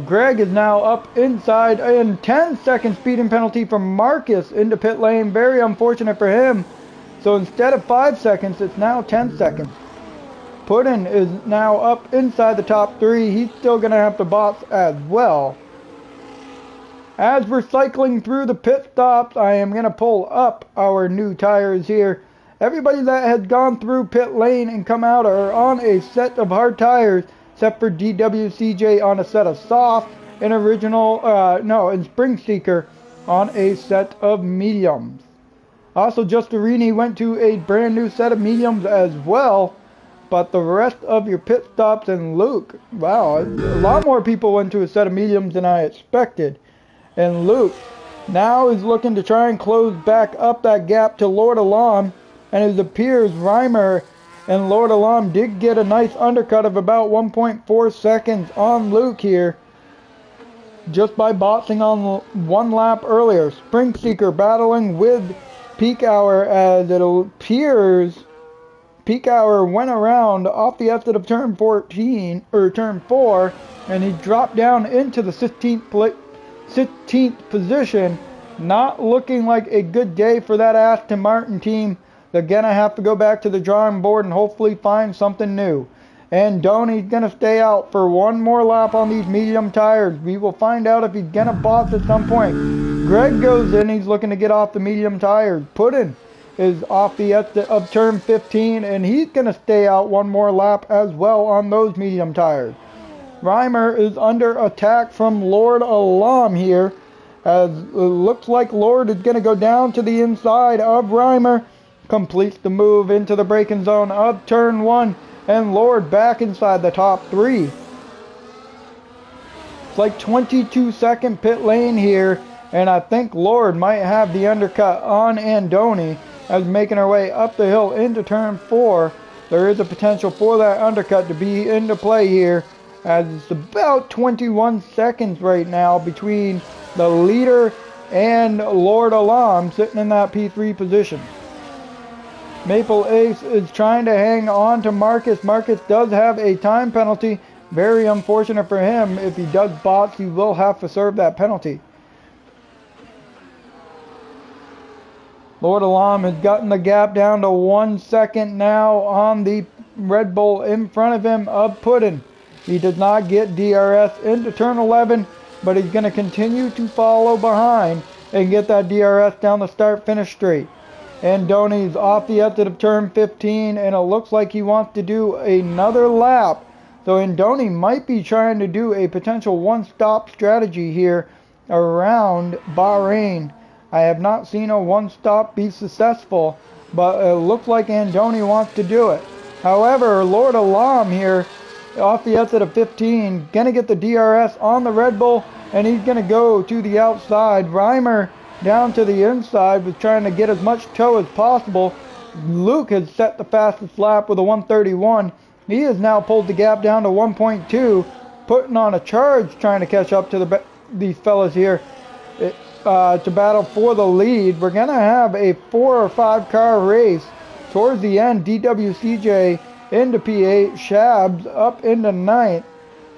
A: Greg is now up inside, and 10-second speeding penalty from Marcus into pit lane. Very unfortunate for him. So instead of 5 seconds, it's now 10 seconds. Puddin is now up inside the top 3. He's still going to have to box as well. As we're cycling through the pit stops, I am going to pull up our new tires here. Everybody that has gone through pit lane and come out are on a set of hard tires, except for DWCJ on a set of soft, and and Spring Seeker on a set of mediums. Also, Justerini went to a brand new set of mediums as well, but the rest of your pit stops and Luke, wow, a lot more people went to a set of mediums than I expected. And Luke now is looking to try and close back up that gap to Lord Alarm. And it appears Reimer and Lord Alarm did get a nice undercut of about 1.4 seconds on Luke here, just by boxing on 1 lap earlier. Spring Seeker battling with Peak Hour, as it appears Peak Hour went around off the exit of turn 14, or turn 4, and he dropped down into the 16th position. Not looking like a good day for that Aston Martin team. they're going to have to go back to the drawing board and hopefully find something new. And Donnie's going to stay out for one more lap on these medium tires. We will find out if he's going to boss at some point. Greg goes in. He's looking to get off the medium tires. Puddin is off the exit of turn 15, and he's going to stay out one more lap as well on those medium tires. Reimer is under attack from Lord Alam here, as it looks like Lord is going to go down to the inside of Reimer, completes the move into the braking zone of turn 1, and Lord back inside the top 3. It's like 22-second pit lane here, and I think Lord might have the undercut on Andoni as making our way up the hill into turn 4. There is a potential for that undercut to be into play here, as it's about 21 seconds right now between the leader and Lord Alam sitting in that P3 position. Maple Ace is trying to hang on to Marcus. Marcus does have a time penalty. Very unfortunate for him. If he does box, he will have to serve that penalty. Lord Alam has gotten the gap down to 1 second now on the Red Bull in front of him of Puddin. He does not get DRS into turn 11, but he's going to continue to follow behind and get that DRS down the start-finish straight. Andoni's off the exit of turn 15, and it looks like he wants to do another lap. So Andoni might be trying to do a potential one-stop strategy here around Bahrain. I have not seen a one-stop be successful, but it looks like Andoni wants to do it. However, Lord Alam here, off the exit of 15, going to get the DRS on the Red Bull, and he's going to go to the outside. Reimer down to the inside was trying to get as much toe as possible. Luke has set the fastest lap with a 1:31. He has now pulled the gap down to 1.2, putting on a charge trying to catch up to these fellas here to battle for the lead. We're going to have a 4 or 5 car race towards the end. DWCJ into P8, Shabs up into 9th,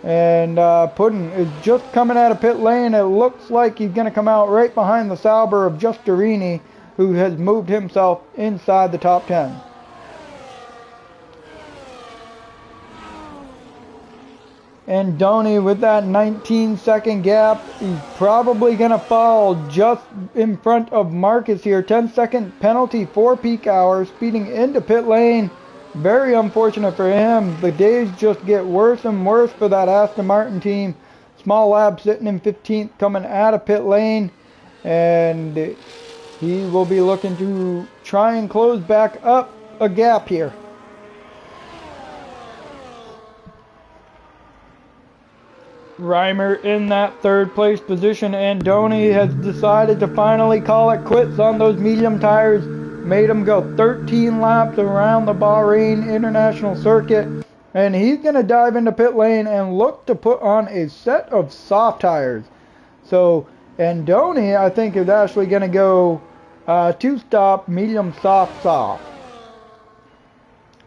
A: and Puddin is just coming out of pit lane. It looks like he's going to come out right behind the Sauber of Justerini, who has moved himself inside the top 10. Andoni with that 19-second gap, he's probably going to fall just in front of Marcus here. 10-second penalty for peak hours, speeding into pit lane. Very unfortunate for him. The days just get worse and worse for that Aston Martin team. Small Lab sitting in 15th, coming out of pit lane, and he will be looking to try and close back up a gap here. Reimer in that third place position. Andoni has decided to finally call it quits on those medium tires. Made him go 13 laps around the Bahrain International Circuit. And he's going to dive into pit lane and look to put on a set of soft tires. So Andoni, I think, is actually going to go two-stop, medium, soft.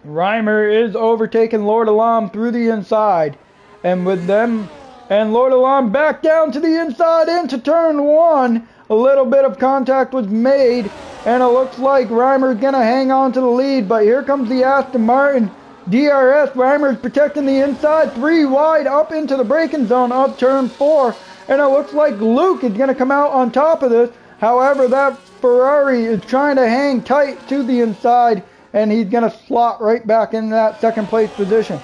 A: Reimer is overtaking Lord Alam through the inside. And with them... And Lord Alam back down to the inside into turn 1. A little bit of contact was made, and it looks like Reimer's going to hang on to the lead. But here comes the Aston Martin. DRS, Reimer's protecting the inside. 3 wide up into the braking zone of turn 4. And it looks like Luke is going to come out on top of this. However, that Ferrari is trying to hang tight to the inside, and he's going to slot right back in that second place position.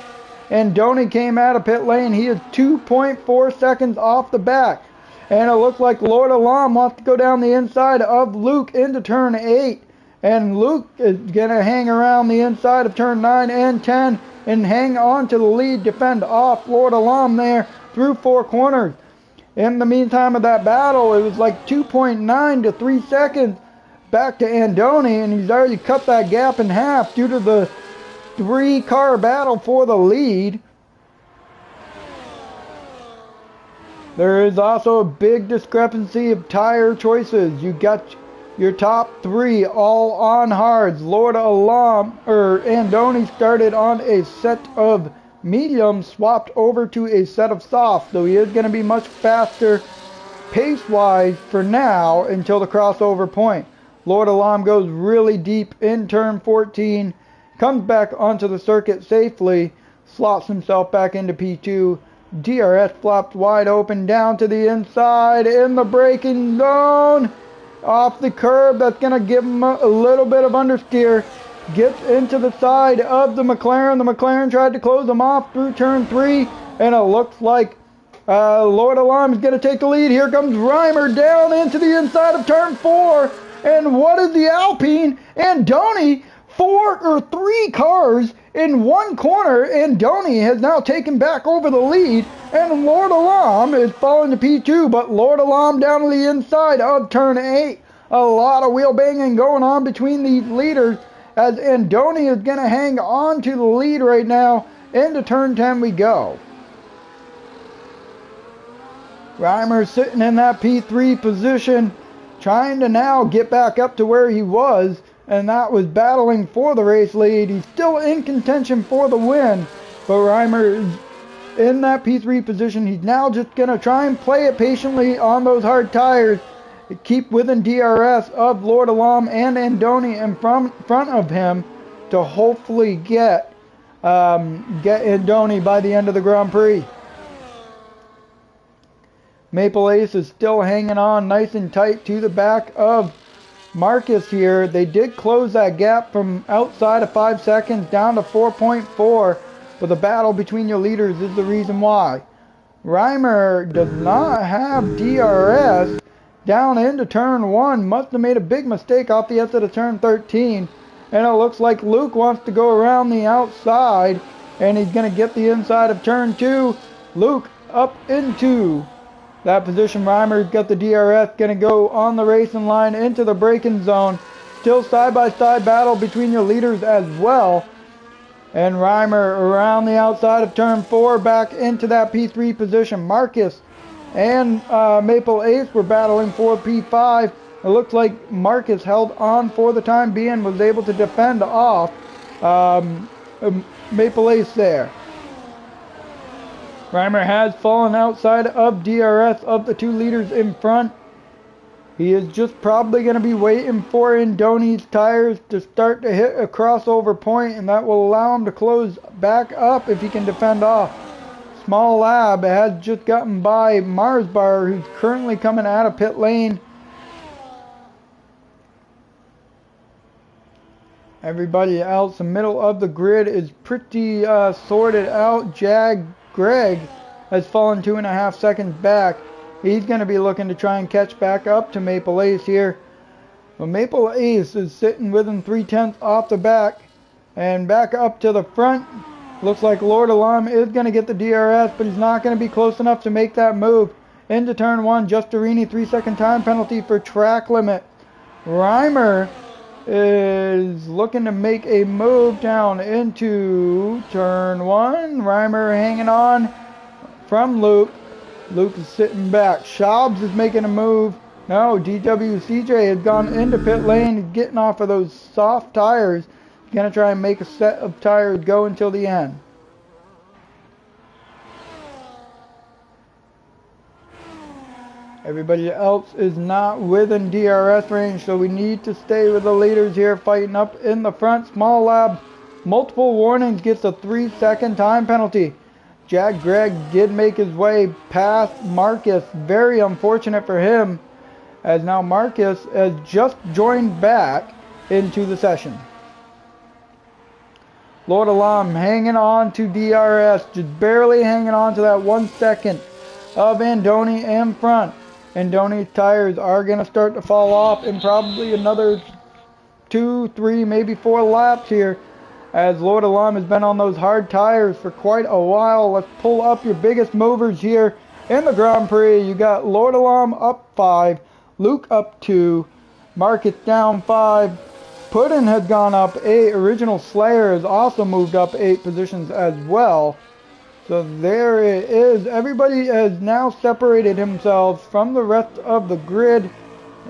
A: Andoni came out of pit lane. He is 2.4 seconds off the back. And it looks like Lord Alam wants to go down the inside of Luke into turn 8. And Luke is going to hang around the inside of turn 9 and 10 and hang on to the lead, defend off Lord Alam there through 4 corners. In the meantime of that battle, it was like 2.9 to 3 seconds back to Andoni, and he's already cut that gap in half due to the 3-car battle for the lead. There is also a big discrepancy of tire choices. You got your top 3 all on hards. Lord Alam, Andoni started on a set of mediums, swapped over to a set of softs. So he is going to be much faster pace-wise for now until the crossover point. Lord Alarm goes really deep in turn 14, comes back onto the circuit safely, slots himself back into P2. DRS flops wide open down to the inside in the braking zone. Off the curb, that's going to give him a little bit of understeer. Gets into the side of the McLaren. The McLaren tried to close him off through turn 3, and it looks like Lord Alarm is going to take the lead. Here comes Reimer down into the inside of turn 4. And what is the Alpine? Andoni, 3 cars in one corner. Andoni has now taken back over the lead. And Lord Alarm is falling to P2. But Lord Alarm down to the inside of turn 8. A lot of wheel banging going on between these leaders, as Andoni is going to hang on to the lead right now. Into turn 10 we go. Reimer sitting in that P3 position, trying to now get back up to where he was, and that was battling for the race lead. He's still in contention for the win, but Reimer is in that P3 position. He's now just going to try and play it patiently on those hard tires, keep within DRS of Lord Alarm and Andoni in front of him to hopefully get Andoni by the end of the Grand Prix. Maple Ace is still hanging on nice and tight to the back of Marcus here. They did close that gap from outside of 5 seconds down to 4.4, but the battle between your leaders is the reason why. Reimer does not have DRS down into turn 1. Must have made a big mistake off the exit of turn 13. And it looks like Luke wants to go around the outside, and he's going to get the inside of turn 2. Luke up into that position. Reimer's got the DRS, going to go on the racing line into the braking zone. Still side-by-side battle between your leaders as well. And Reimer around the outside of turn 4, back into that P3 position. Marcus and Maple Ace were battling for P5. It looks like Marcus held on for the time being, was able to defend off Maple Ace there. Reimer has fallen outside of DRS of the 2 leaders in front. He is just probably going to be waiting for Andoni's tires to start to hit a crossover point, and that will allow him to close back up if he can defend off. Small Lab has just gotten by Marsbar, who's currently coming out of pit lane. Everybody else, the middle of the grid is pretty sorted out. JAG Greg has fallen 2.5 seconds back. He's going to be looking to try and catch back up to Maple Ace here. But Maple Ace is sitting within 0.3 off the back and back up to the front. Looks like Lord Alarm is going to get the DRS, but he's not going to be close enough to make that move. Into turn 1, Justerini, 3-second time penalty for track limit. Reimer is looking to make a move down into turn 1. Reimer hanging on from Luke. Luke is sitting back. Schaubs is making a move. No, DWCJ has gone into pit lane, getting off of those soft tires. He's going to try and make a set of tires go until the end. Everybody else is not within DRS range, so we need to stay with the leaders here fighting up in the front. Small Lab, multiple warnings, gets a 3-second time penalty. Jack Gregg did make his way past Marcus. Very unfortunate for him, as now Marcus has just joined back into the session. Lord Alarm hanging on to DRS, just barely hanging on to that 1 second of Andoni in front. Andoni's tires are going to start to fall off in probably another 2, 3, maybe 4 laps here, as Lord Alarm has been on those hard tires for quite a while. Let's pull up your biggest movers here in the Grand Prix. You got Lord Alarm up 5, Luke up 2, Marcus down 5, Puddin has gone up 8, Original Slayer has also moved up 8 positions as well. So there it is. Everybody has now separated themselves from the rest of the grid,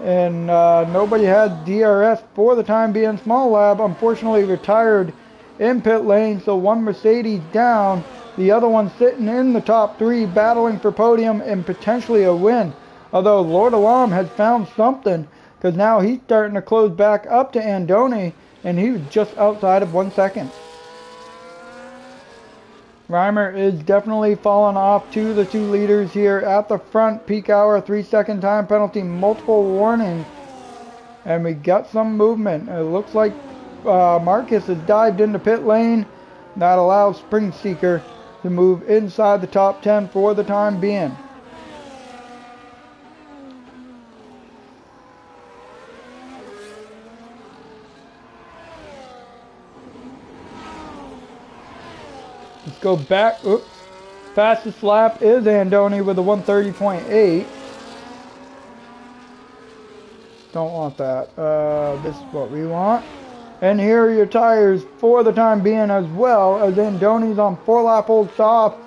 A: and nobody has DRS for the time being. Small Lab unfortunately retired in pit lane, so one Mercedes down, the other one sitting in the top 3 battling for podium and potentially a win. Although Lord Alarm has found something because now he's starting to close back up to Andoni, and he was just outside of 1 second. Reimer is definitely falling off to the two leaders here at the front. Peak hour, 3-second time penalty, multiple warnings. And we got some movement. It looks like Marcus has dived into pit lane. That allows Spring Seeker to move inside the top 10 for the time being. Let's go back. Oops. Fastest lap is Andoni with a 130.8. Don't want that. This is what we want. And here are your tires for the time being, as well as Andoni's on 4-lap old soft.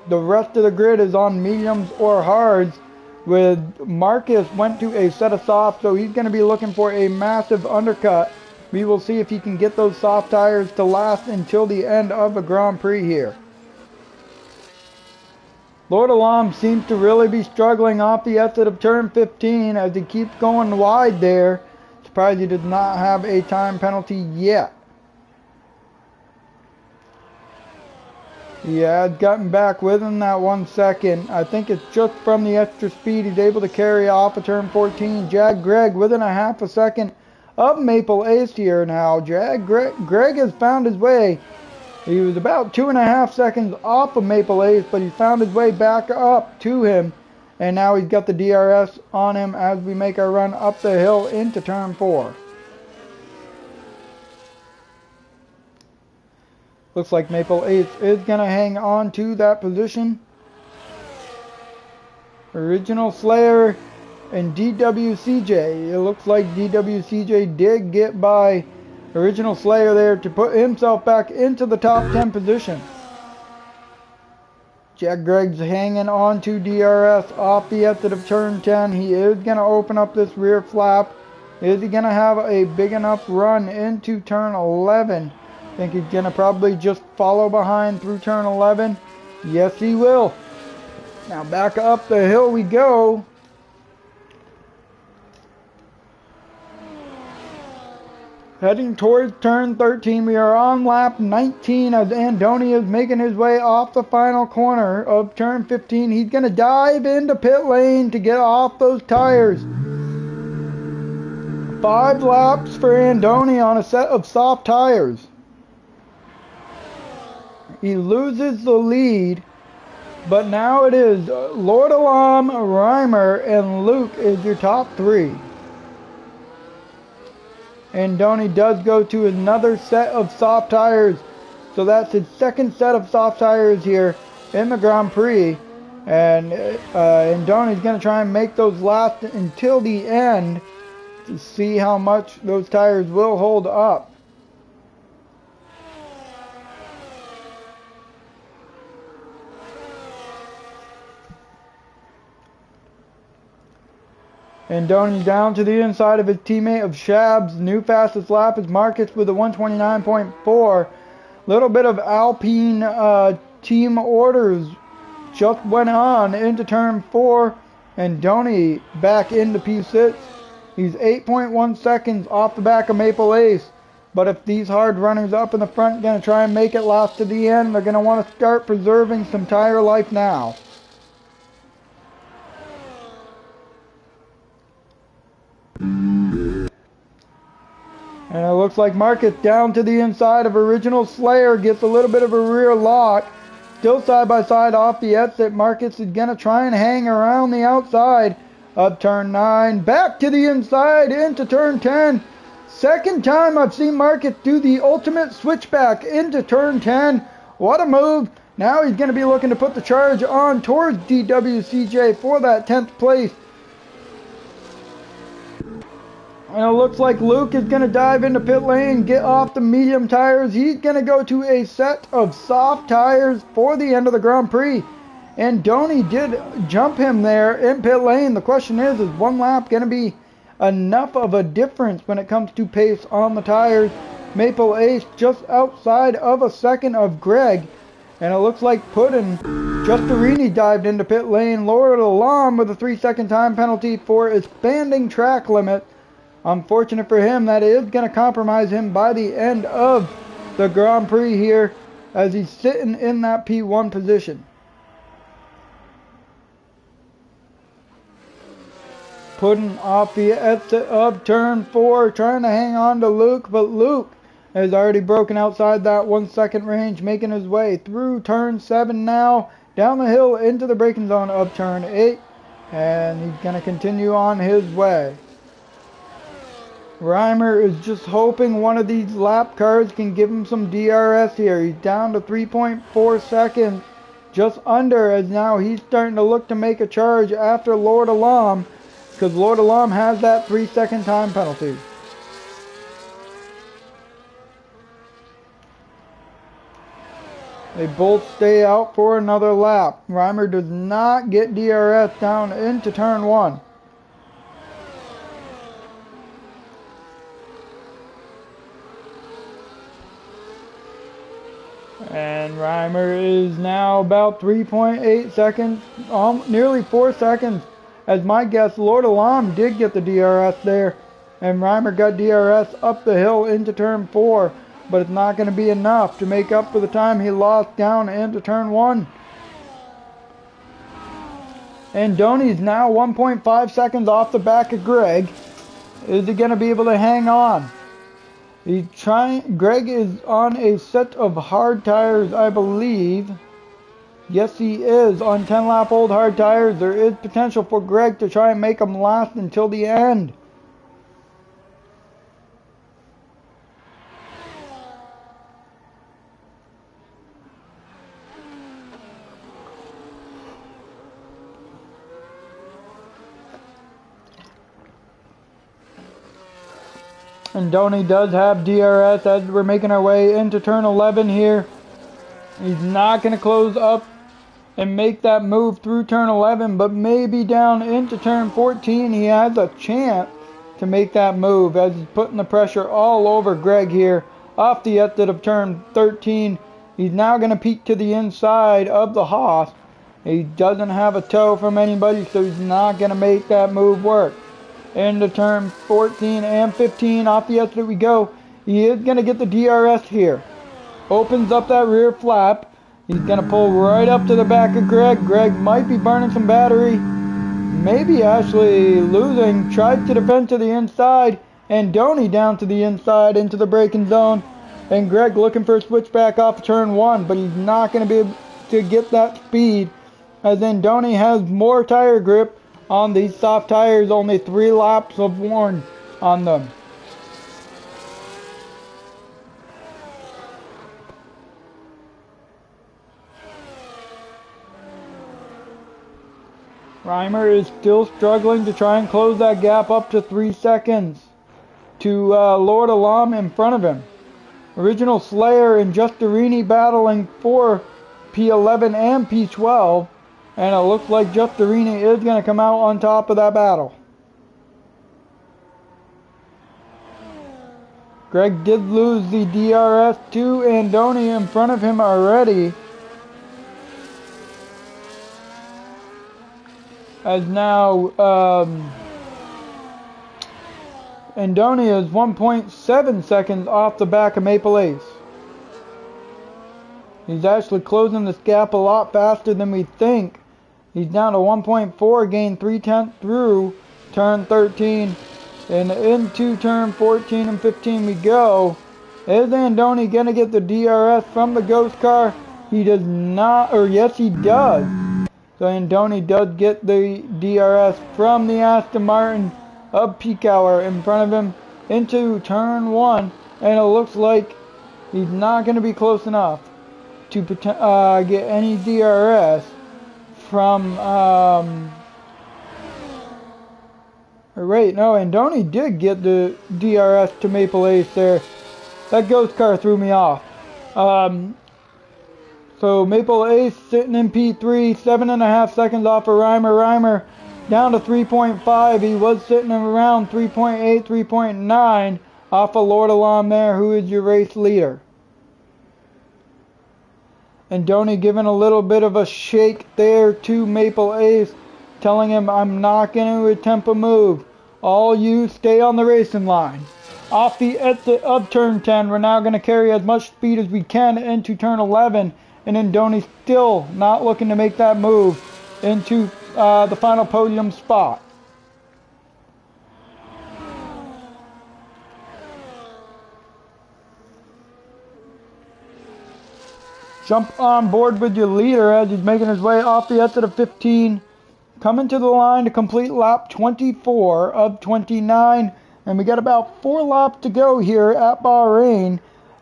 A: The rest of the grid is on mediums or hards. With Marcus went to a set of soft, so he's going to be looking for a massive undercut. We will see if he can get those soft tires to last until the end of the Grand Prix here. Lord Alam seems to really be struggling off the exit of turn 15 as he keeps going wide there. Surprised he does not have a time penalty yet. He has gotten back within that 1 second. I think it's just from the extra speed he's able to carry off of turn 14. Jag Greg within a half a second of Maple Ace here now. Greg has found his way. He was about 2.5 seconds off of Maple Ace, but he found his way back up to him. And now he's got the DRS on him as we make our run up the hill into turn 4. Looks like Maple Ace is going to hang on to that position. Original Slayer and DWCJ. It looks like DWCJ did get by Original Slayer there to put himself back into the top 10 position. Jack Gregg's hanging on to DRS off the exit of turn 10. He is going to open up this rear flap. Is he going to have a big enough run into turn 11? I think he's going to probably just follow behind through turn 11. Yes, he will. Now back up the hill we go. Heading towards turn 13, we are on lap 19 as Andoni is making his way off the final corner of turn 15. He's going to dive into pit lane to get off those tires. 5 laps for Andoni on a set of soft tires. He loses the lead, but now it is Lord Alam, Reimer, and Luke is your top 3. Andoni does go to another set of soft tires. So that's his second set of soft tires here in the Grand Prix. And Andoni's going to try and make those last until the end to see how much those tires will hold up. Andoni down to the inside of his teammate of Shabs. New fastest lap is Marcus with a 129.4. Little bit of Alpine team orders just went on into turn 4. Andoni back into P6. He's 8.1 seconds off the back of Maple Ace. But if these hard runners up in the front are going to try and make it last to the end, they're going to want to start preserving some tire life now. And it looks like Marcus down to the inside of Original Slayer gets a little bit of a rear lock. Still side by side off the exit. Marcus is going to try and hang around the outside of turn 9. Back to the inside into turn 10. Second time I've seen Marcus do the ultimate switchback into turn 10. What a move. Now he's going to be looking to put the charge on towards DWCJ for that 10th place. And it looks like Luke is going to dive into pit lane, get off the medium tires. He's going to go to a set of soft tires for the end of the Grand Prix. And Andoni did jump him there in pit lane. The question is one lap going to be enough of a difference when it comes to pace on the tires? Maple Ace just outside of a second of Greg. And it looks like Puddin, Justarini dived into pit lane. Lord Alam with a 3-second time penalty for expanding track limit. Unfortunate for him, that is going to compromise him by the end of the Grand Prix here, as he's sitting in that P1 position. Putting off the exit of turn 4, trying to hang on to Luke, but Luke has already broken outside that 1 second range, making his way through turn 7 now, down the hill into the braking zone of turn 8, and he's going to continue on his way. Reimer is just hoping one of these lap cars can give him some DRS here. He's down to 3.4 seconds, just under, as now he's starting to look to make a charge after Lord Alam, because Lord Alam has that 3-second time penalty. They both stay out for another lap. Reimer does not get DRS down into turn 1. And Reimer is now about 3.8 seconds, nearly 4 seconds. As my guess, Lord Alam did get the DRS there, and Reimer got DRS up the hill into turn 4, but it's not going to be enough to make up for the time he lost down into turn 1. And Donnie's now 1.5 seconds off the back of Greg. Is he going to be able to hang on? Greg is on a set of hard tires, I believe. Yes, he is on 10-lap-old hard tires. There is potential for Greg to try and make them last until the end. And Donnie does have DRS as we're making our way into turn 11 here. He's not going to close up and make that move through turn 11, but maybe down into turn 14 he has a chance to make that move, as he's putting the pressure all over Greg here off the exit of turn 13. He's now going to peek to the inside of the Haas. He doesn't have a tow from anybody, so he's not going to make that move work. Into turn 14 and 15, off the exit we go. He is going to get the DRS here. Opens up that rear flap. He's going to pull right up to the back of Greg. Greg might be burning some battery. Maybe actually losing. Tried to defend to the inside. And Donnie down to the inside into the braking zone. And Greg looking for a switchback off turn 1. But he's not going to be able to get that speed. As then Donnie has more tire grip on these soft tires, only 3 laps of worn on them. Reimer is still struggling to try and close that gap up to 3 seconds to Lord Alam in front of him. Original Slayer and Justarini battling for P11 and P12. And it looks like Justarini is going to come out on top of that battle. Greg did lose the DRS to Andoni in front of him already. As now Andoni is 1.7 seconds off the back of Maple Ace. He's actually closing this gap a lot faster than we think. He's down to 1.4, gained 3/10 through turn 13. And into turn 14 and 15 we go. Is Andoni going to get the DRS from the Ghost car? He does not, or yes he does. So Andoni does get the DRS from the Aston Martin of Peak-Hour in front of him into turn 1. And it looks like he's not going to be close enough to get any DRS from, Andoni did get the DRS to Maple Ace there. That Ghost car threw me off. So Maple Ace sitting in P3, 7.5 seconds off of Reimer. Reimer down to 3.5. He was sitting around 3.8, 3.9 off of Lord Alam there, who is your race leader. Andoni giving a little bit of a shake there to Maple Ace, telling him, I'm not going to attempt a move. All you stay on the racing line. Off the exit of turn 10, we're now going to carry as much speed as we can into turn 11. And Andoni's still not looking to make that move into the final podium spot. Jump on board with your leader as he's making his way off the exit of 15. Coming to the line to complete lap 24 of 29. And we got about 4 laps to go here at Bahrain,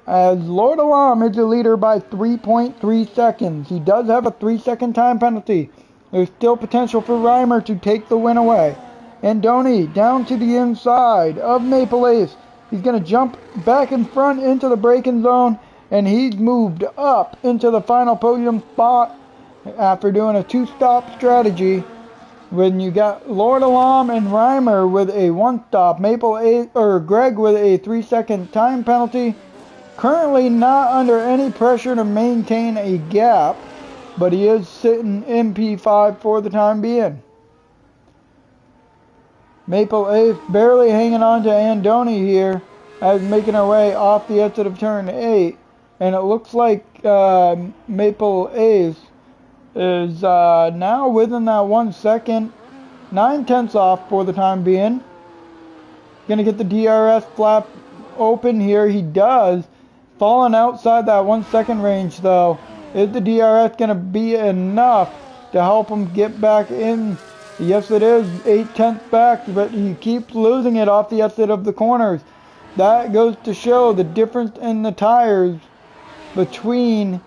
A: as Lord Alam is the leader by 3.3 seconds. He does have a 3-second time penalty. There's still potential for Reimer to take the win away. Andoni down to the inside of Maple Ace. He's going to jump back in front into the braking zone, and he's moved up into the final podium spot after doing a 2-stop strategy. When you got Lord Alam and Reimer with a 1-stop, Greg with a 3-second time penalty. Currently not under any pressure to maintain a gap, but he is sitting in P5 for the time being. Maple Ace barely hanging on to Andoni here as making her way off the exit of turn 8. And it looks like Maple Ace is now within that 1 second, 9/10 off for the time being. Gonna get the DRS flap open here. He does. Falling outside that 1 second range though. Is the DRS gonna be enough to help him get back in? Yes it is, 8/10 back, but he keeps losing it off the exit of the corners. That goes to show the difference in the tires between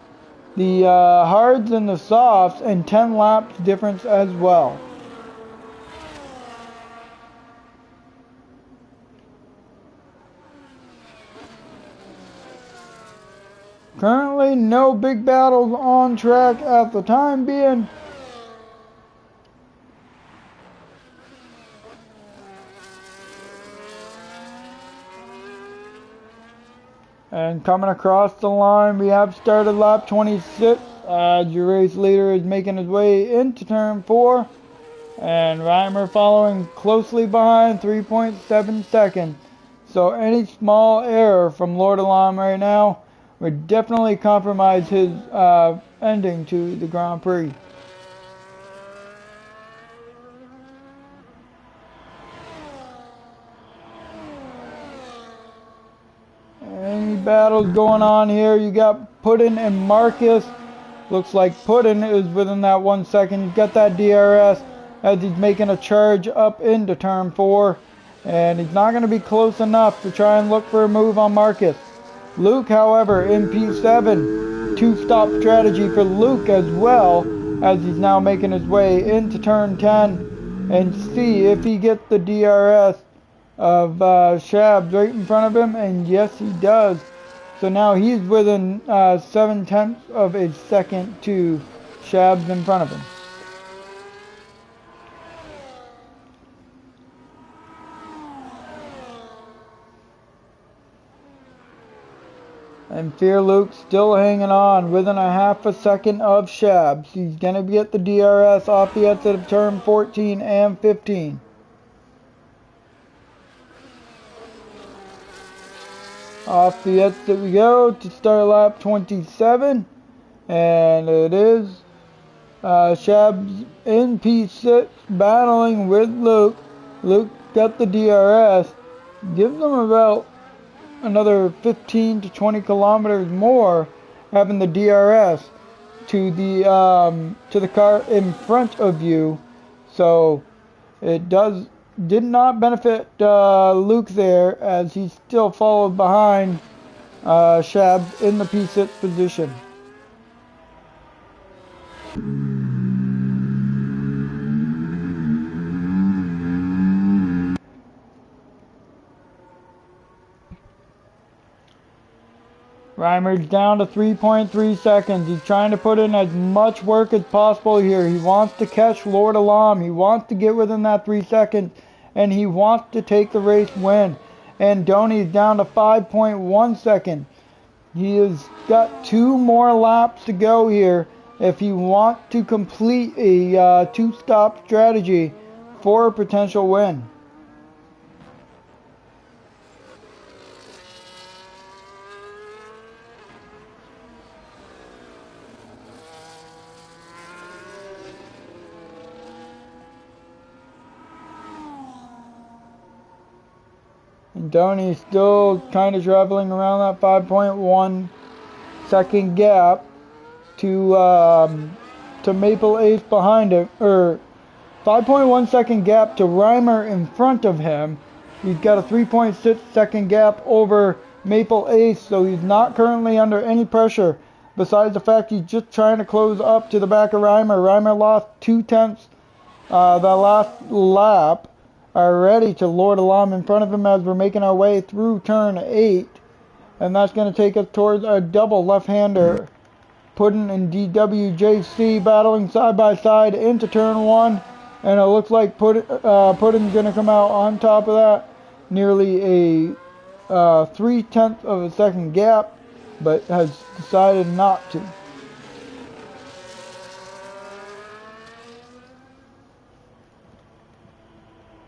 A: the hards and the softs, and 10 laps difference as well. Currently no big battles on track at the time being. And coming across the line, we have started lap 26. Your race leader is making his way into turn 4. And Reimer following closely behind, 3.7 seconds. So any small error from Lord Alam right now would definitely compromise his ending to the Grand Prix. Any battles going on here? You got Puddin and Marcus. Looks like Puddin is within that 1 second. He's got that DRS as he's making a charge up into turn 4. And he's not going to be close enough to try and look for a move on Marcus. Luke, however, in P7. 2-stop strategy for Luke as well, as he's now making his way into turn 10. And see if he gets the DRS of Shabs right in front of him, and yes he does. So now he's within 7/10 of a second to Shabs in front of him. And Fear Luke still hanging on within a half a second of Shabs. He's going to get the DRS off the exit of turn 14 and 15. Off the exit we go to start lap 27, and it is Shabs in P6 battling with Luke. Luke got the DRS, gives them about another 15 to 20 kilometers more having the DRS to the car in front of you, so it did not benefit Luke there, as he still followed behind Shabs in the P6 position. Reimer's down to 3.3 seconds. He's trying to put in as much work as possible here. He wants to catch Lord Alam. He wants to get within that 3 seconds. And he wants to take the race win. Andoni's down to 5.1 seconds. He has got 2 more laps to go here if he wants to complete a 2-stop strategy for a potential win. And Donnie's still kind of traveling around that 5.1 second gap to Maple Ace behind him, or 5.1 second gap to Reimer in front of him. He's got a 3.6 second gap over Maple Ace, so he's not currently under any pressure, besides the fact he's just trying to close up to the back of Reimer. Reimer lost 0.2 the last lap already to Lord Alam in front of him as we're making our way through turn 8, and that's going to take us towards a double left-hander. Puddin and DWJC battling side by side into turn 1, and it looks like Puddin's going to come out on top of that. Nearly a 0.3 of a second gap, but has decided not to.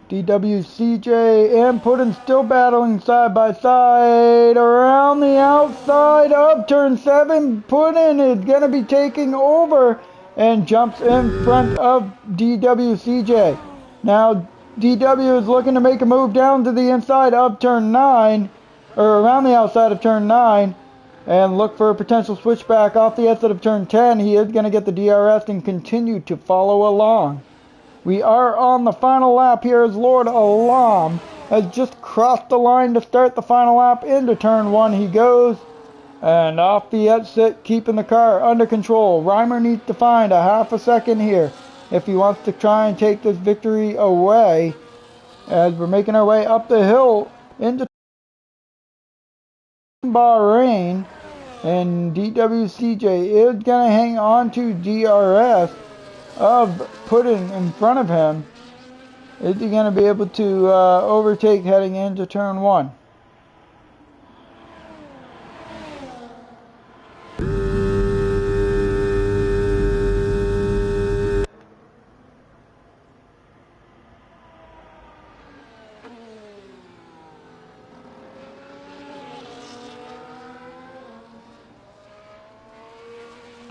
A: DWCJ and Puddin still battling side by side around the outside of turn 7. Puddin is going to be taking over and jumps in front of DWCJ. Now DW is looking to make a move down to the inside of turn 9, or around the outside of turn 9, and look for a potential switchback off the exit of turn 10. He is going to get the DRS and continue to follow along. We are on the final lap here as Lord Alam has just crossed the line to start the final lap. Into turn 1 he goes, and off the exit, keeping the car under control. Reimer needs to find a half a second here if he wants to try and take this victory away, as we're making our way up the hill into Bahrain, and DWCJ is going to hang on to DRS of Puddin in front of him. Is he going to be able to overtake heading into turn 1?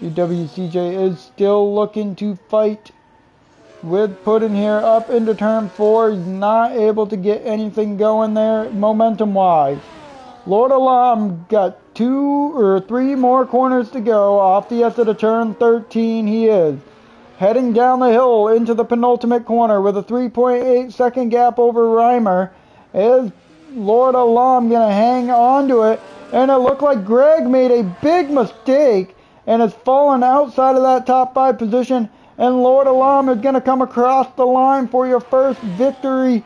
A: DWCJ is still looking to fight with Puddin here up into turn 4. He's not able to get anything going there momentum wise. Lord Alam got 2 or 3 more corners to go. Off the exit of turn 13 he is heading down the hill into the penultimate corner with a 3.8 second gap over Reimer. Is Lord Alam going to hang on to it? And it looked like Greg made a big mistake and has fallen outside of that top 5 position, and Lord Alam is going to come across the line for your first victory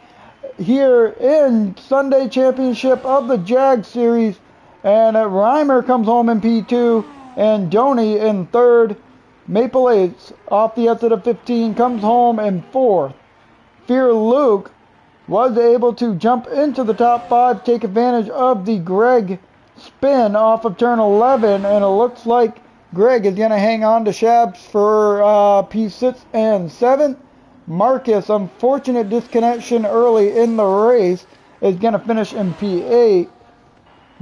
A: here in Sunday Championship of the JAG Series. And Reimer comes home in P2, and Donnie in 3rd. Maple Ace off the exit of 15 comes home in 4th. Fear Luke was able to jump into the top 5, take advantage of the Greg spin off of turn 11, and it looks like Greg is going to hang on to Shabs for P6 and 7. Marcus, unfortunate disconnection early in the race, is going to finish in P8.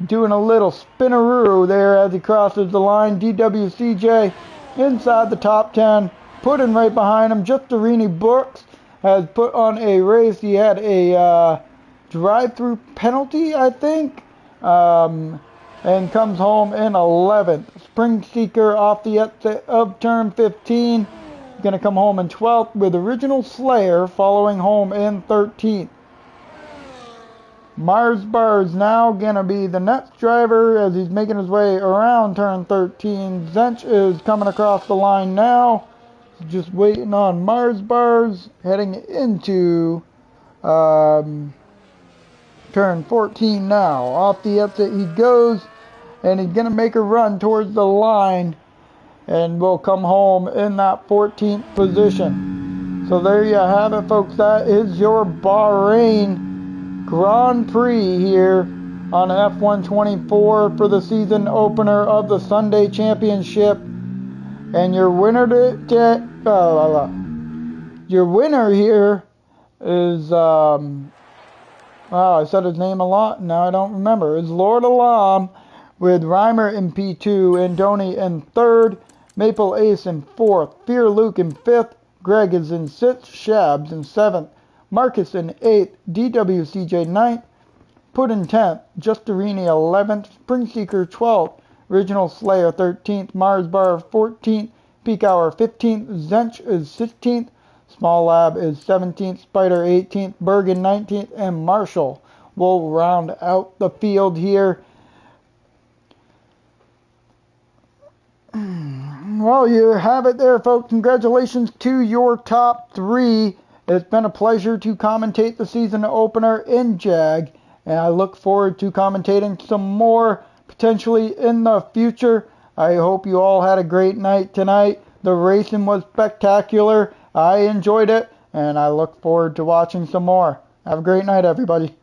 A: Doing a little spinaroo there as he crosses the line. DWCJ inside the top 10. Puddin right behind him. Justarini Brooks has put on a race. He had a drive-through penalty, I think. And comes home in 11th. Spring Seeker off the exit of turn 15. Going to come home in 12th, with Original Slayer following home in 13th. Mars Bar is now going to be the next driver as he's making his way around turn 13. Zench is coming across the line now. Just waiting on Mars Bars heading into turn 14 now. Off the exit he goes, and he's going to make a run towards the line, and will come home in that 14th position. So there you have it, folks. That is your Bahrain Grand Prix here on F124 for the season opener of the Sunday Championship. And your winner here is I said his name a lot, now I don't remember. It's Lord Alam, with Reimer in P2 and Donnie in 3rd, Maple Ace in 4th, Fear Luke in 5th, Greg is in 6th, Shabs in 7th, Marcus in 8th, DWCJ 9th, Puddin 10th, Justerini 11th, Springseeker 12th, Original Slayer 13th, Mars Bar 14th, Peak Hour 15th, Zench is 16th, Small Lab is 17th, Spider 18th, Bergen 19th, and Marshall will round out the field here. Well, you have it there, folks. Congratulations to your top three. It's been a pleasure to commentate the season opener in JAG, and I look forward to commentating some more potentially in the future. I hope you all had a great night tonight. The racing was spectacular. I enjoyed it, and I look forward to watching some more. Have a great night, everybody.